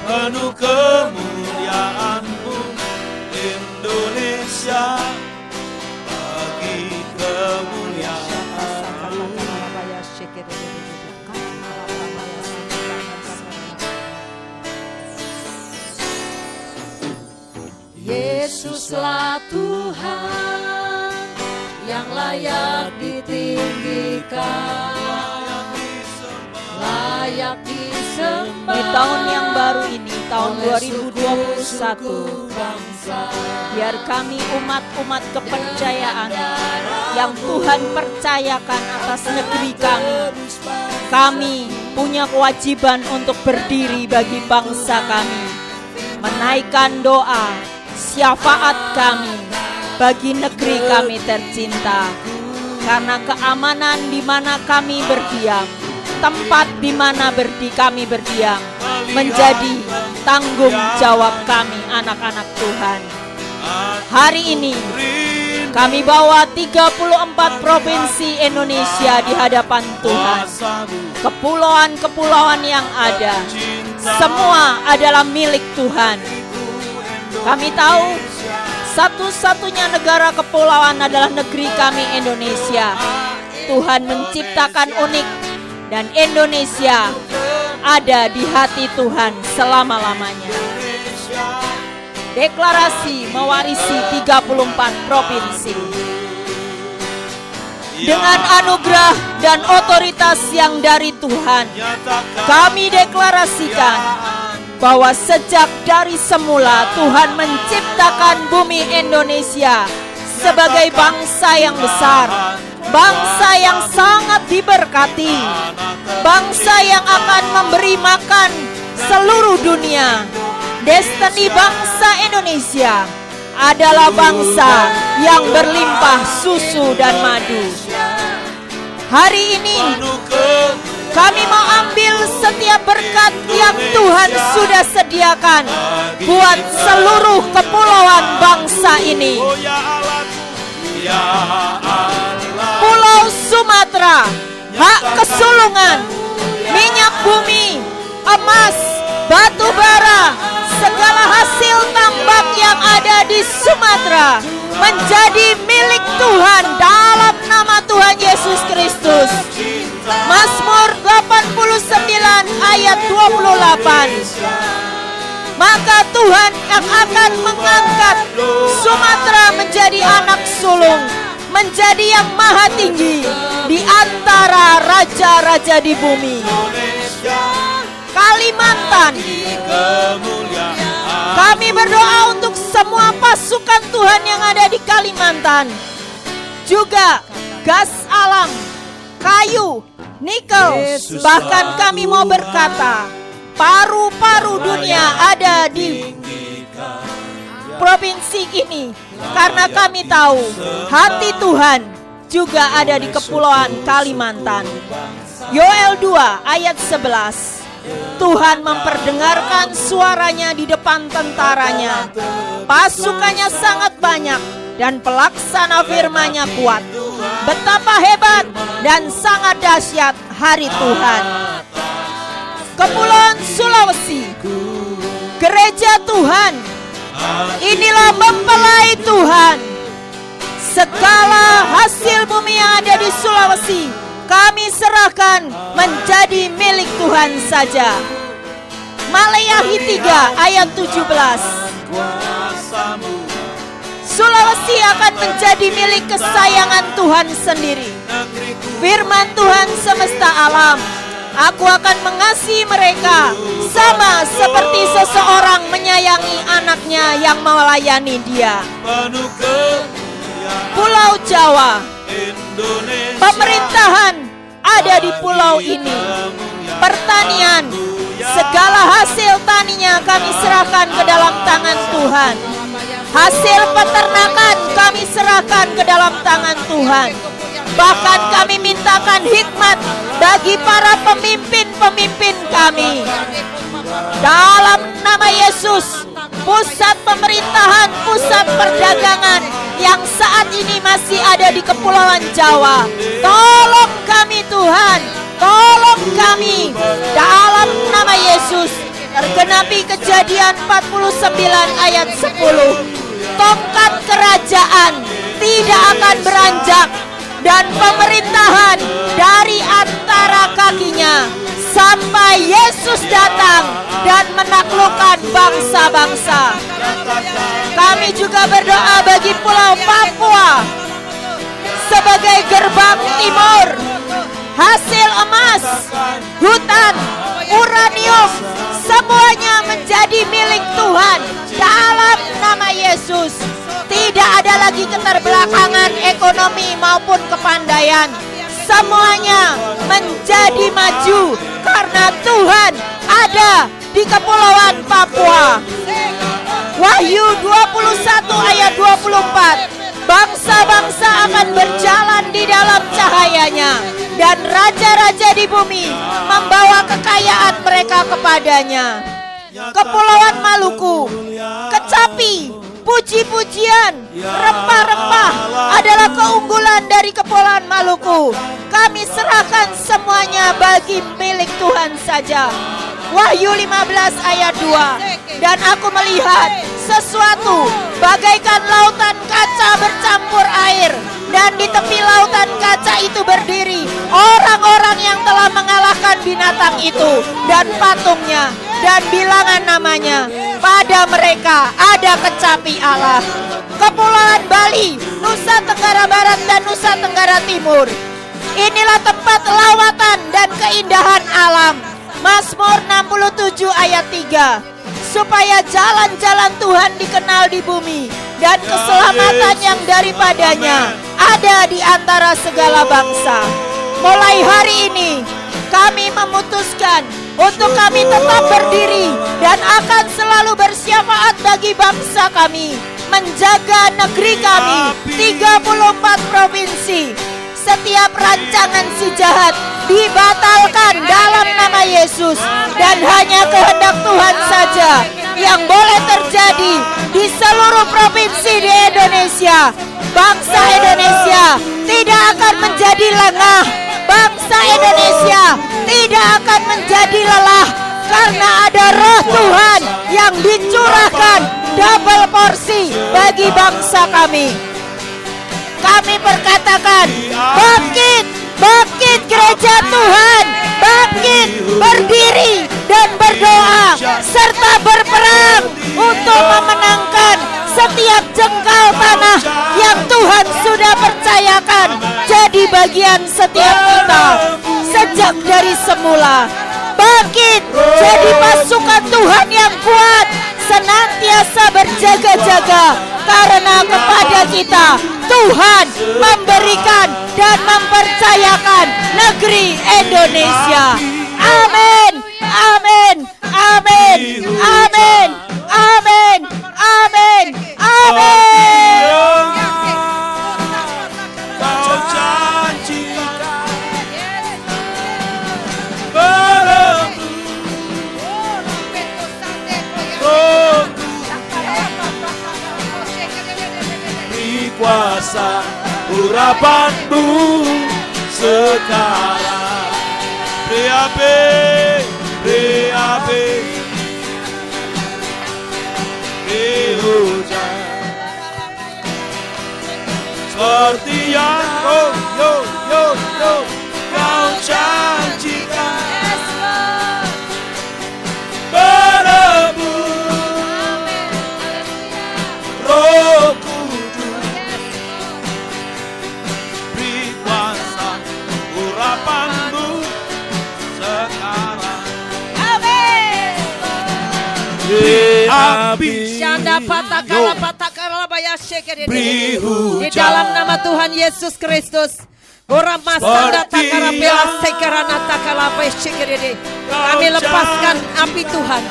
penuh kemuliaan-Mu. Indonesia bagi kemuliaan-Mu. Yesuslah Tuhan yang layak ditinggikan, layak disembah. Di tahun yang baru ini, tahun 2021, Biar kami umat-umat kepercayaan yang Tuhan percayakan atas negeri kami. Kami punya kewajiban untuk berdiri bagi bangsa kami, menaikkan doa, syafaat kami bagi negeri kami tercinta. Karena keamanan di mana kami berdiam, tempat di mana kami berdiam, menjadi tanggung jawab kami anak-anak Tuhan. Hari ini kami bawa 34 provinsi Indonesia di hadapan Tuhan. Kepulauan-kepulauan yang ada, semua adalah milik Tuhan. Kami tahu satu-satunya negara kepulauan adalah negeri kami Indonesia. Tuhan menciptakan unik dan Indonesia ada di hati Tuhan selama-lamanya. Deklarasi mewarisi 34 provinsi. Dengan anugerah dan otoritas yang dari Tuhan, kami deklarasikan bahwa sejak dari semula Tuhan menciptakan bumi Indonesia sebagai bangsa yang besar, bangsa yang sangat diberkati, bangsa yang akan memberi makan seluruh dunia. Destiny bangsa Indonesia adalah bangsa yang berlimpah susu dan madu. Hari ini kami mau ambil setiap berkat yang Tuhan sudah sediakan buat seluruh kepulauan bangsa ini. Pulau Sumatera, hak kesulungan, minyak bumi, emas, batu bara, segala hasil tambak yang ada di Sumatera menjadi milik Tuhan dalam nama Tuhan Yesus Kristus. Mazmur 89 ayat 28. Maka Tuhan yang akan mengangkat Sumatera menjadi anak sulung, menjadi yang maha tinggi di antara raja-raja di bumi. Kalimantan, kami berdoa untuk semua pasukan Tuhan yang ada di Kalimantan. Juga gas alam, kayu, nikel, bahkan kami mau berkata paru-paru dunia ada di provinsi ini. Karena kami tahu hati Tuhan juga ada di kepulauan Kalimantan. Yoel 2 ayat 11. Tuhan memperdengarkan suaranya di depan tentaranya. Pasukannya sangat banyak dan pelaksana firman-Nya kuat. Betapa hebat dan sangat dahsyat hari Tuhan. Kepulauan Sulawesi, gereja Tuhan, inilah mempelai Tuhan. Segala hasil bumi yang ada di Sulawesi kami serahkan menjadi milik Tuhan saja. Maleakhi 3 ayat 17. Sulawesi akan menjadi milik kesayangan Tuhan sendiri. Firman Tuhan semesta alam, aku akan mengasihi mereka sama seperti seseorang menyayangi anaknya yang melayani dia. Pulau Jawa, pemerintahan ada di pulau ini. Pertanian, segala hasil taninya kami serahkan ke dalam tangan Tuhan. Hasil peternakan kami serahkan ke dalam tangan Tuhan. Bahkan kami mintakan hikmat bagi para pemimpin-pemimpin kami. Dalam nama Yesus, pusat pemerintahan, pusat perdagangan yang saat ini masih ada di Kepulauan Jawa, tolong kami Tuhan, tolong kami dalam nama Yesus. Tergenapi Kejadian 49 ayat 10. Tongkat kerajaan tidak akan beranjak dan pemerintahan dari antara kakinya sampai Yesus datang dan menaklukkan bangsa-bangsa. Kami juga berdoa bagi Pulau Papua sebagai gerbang timur. Hasil emas, hutan, uranium, semuanya menjadi milik Tuhan dalam nama Yesus. Tidak ada lagi keterbelakangan ekonomi maupun kepandaian. Semuanya menjadi maju karena Tuhan ada di Kepulauan Papua. Wahyu 21 ayat 24. Bangsa-bangsa akan berjalan di dalam cahayanya, dan raja-raja di bumi membawa kekayaan mereka kepadanya. Kepulauan Maluku, kecapi, puji-pujian, rempah-rempah adalah keunggulan dari Kepulauan Maluku. Kami serahkan semuanya bagi milik Tuhan saja. Wahyu 15 ayat 2. Dan aku melihat sesuatu bagaikan lautan kaca bercampur air, dan di tepi lautan kaca itu berdiri orang-orang yang telah mengalahkan binatang itu dan patungnya, dan bilangan namanya. Pada mereka ada kecapi Allah. Kepulauan Bali, Nusa Tenggara Barat dan Nusa Tenggara Timur, inilah tempat lawatan dan keindahan alam. Mazmur 67 ayat 3. Supaya jalan-jalan Tuhan dikenal di bumi, dan keselamatan yang daripadanya ada di antara segala bangsa. Mulai hari ini kami memutuskan untuk kami tetap berdiri dan akan selalu bersyafaat bagi bangsa kami, menjaga negeri kami 34 provinsi. Setiap rancangan si jahat dibatalkan dalam nama Yesus, dan hanya kehendak Tuhan saja yang boleh terjadi di seluruh provinsi di Indonesia. Bangsa Indonesia tidak akan menjadi lengah. Bangsa Indonesia tidak akan menjadi lelah, karena ada Roh Tuhan yang dicurahkan double porsi bagi bangsa kami. Kami berkatakan, bangkit, bangkit gereja Tuhan, bangkit, berdiri dan berdoa serta berperang untuk memenangkan setiap jengkal tanah yang Tuhan sudah percayakan jadi bagian setiap kita sejak dari semula. Bangkit, jadi pasukan Tuhan yang kuat, senantiasa berjaga-jaga, karena kepada kita Tuhan memberikan dan mempercayakan negeri Indonesia. Amin, amin, amin, amin, amin, amin, amin. Kau janjikan berembus rohku, beri kuasa urapanmu sekarang. Beri hujan seperti yang kau janjikan. Berebut Roh Kudus, beri kuasa urapanmu sekarang. Api di dalam nama Tuhan Yesus Kristus, kami lepaskan api Tuhan,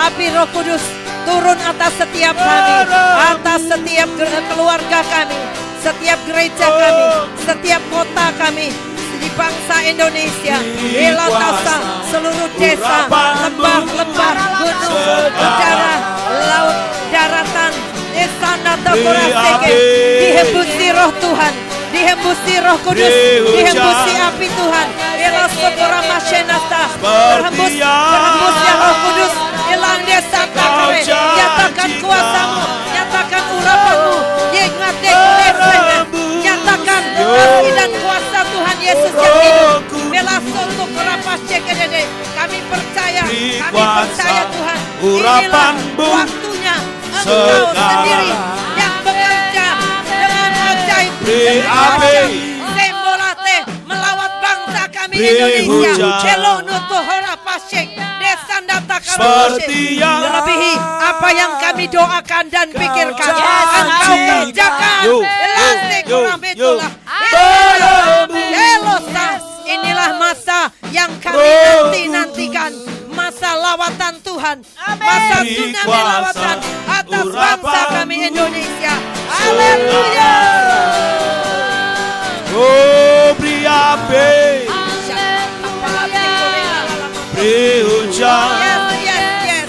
api Roh Kudus turun atas setiap kami, atas setiap keluarga kami, setiap gereja kami, setiap kota kami di bangsa Indonesia, Elatasa, seluruh desa, lembah-lembah, gunung, udara, laut, daratan, dihembusi Roh Tuhan, dihembusi Roh Kudus, dihembusi api Tuhan. Berhembus ya Roh Kudus, hilang desa takre, nyatakan kuasamu, nyatakan urapanmu, nyatakan kasih dan kuasa Tuhan Yesus yang hidup. Kami percaya Tuhan, inilah waktunya Engkau sendiri yang bekerja dengan ajaib, sembolate melawat bangsa kami Indonesia. katakan seperti yang melebihi apa yang kami doakan dan pikirkan. janjikan. Engkau kerjakan. Yo, Elastik yo, kurang yo. itulah. Elosa. Inilah masa yang kami Roh nanti-nantikan. Masa lawatan Tuhan. Masa Beri tsunami kuasa, lawatan atas urapan bangsa kami Indonesia. Haleluya. Oh, beri api, beri hujan, Yes.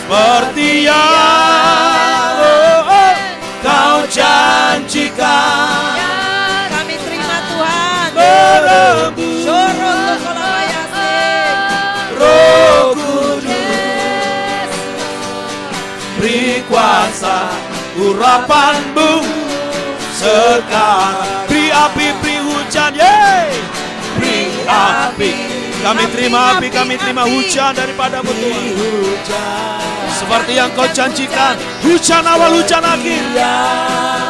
seperti yang kau janjikan. Kami terima Tuhan. Menembus Syukur Kolayasi. Roh Kudus, beri kuasa urapanmu sekarang. Beri api, beri hujan, beri api. Kami terima api, kami terima hujan daripadamu Tuhan. Seperti yang kau janjikan, hujan awal, hujan akhir.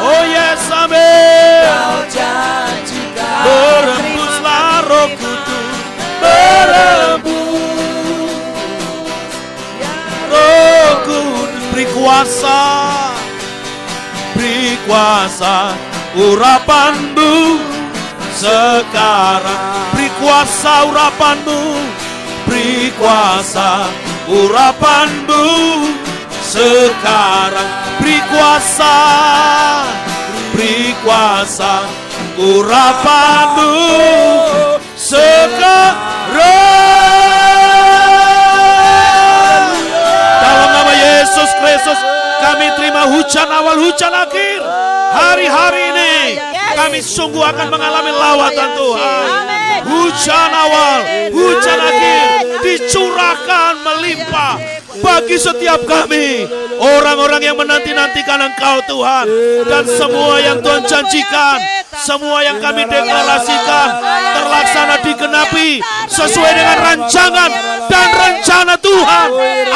Oh yes, amin. Berembuslah Roh Kudus, berembus. Roh Kudus, beri kuasa urapanmu sekarang. Beri kuasa urapanmu, beri kuasa urapanmu sekarang. Beri kuasa urapanmu sekarang. Dalam nama Yesus Kristus, kami terima hujan awal, hujan akhir. Hari-hari ini kami sungguh akan mengalami lawatan Tuhan. Hujan awal, hujan akhir dicurahkan melimpah bagi setiap kami, orang-orang yang menanti-nantikan Engkau Tuhan. Dan semua yang Tuhan janjikan, semua yang kami deklarasikan terlaksana, digenapi sesuai dengan rancangan dan rencana Tuhan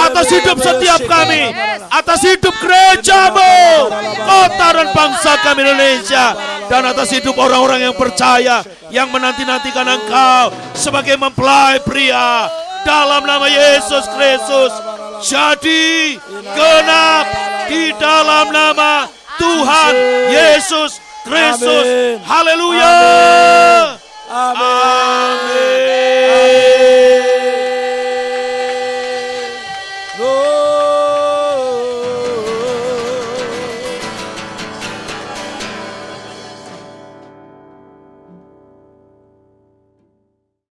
atas hidup setiap kami, atas hidup gereja-Mu, kota dan bangsa kami Indonesia, dan atas hidup orang-orang yang percaya, yang menanti-nantikan Engkau sebagai mempelai pria. Dalam nama Yesus Kristus, jadi genap di dalam nama Tuhan Yesus Kristus. Haleluya.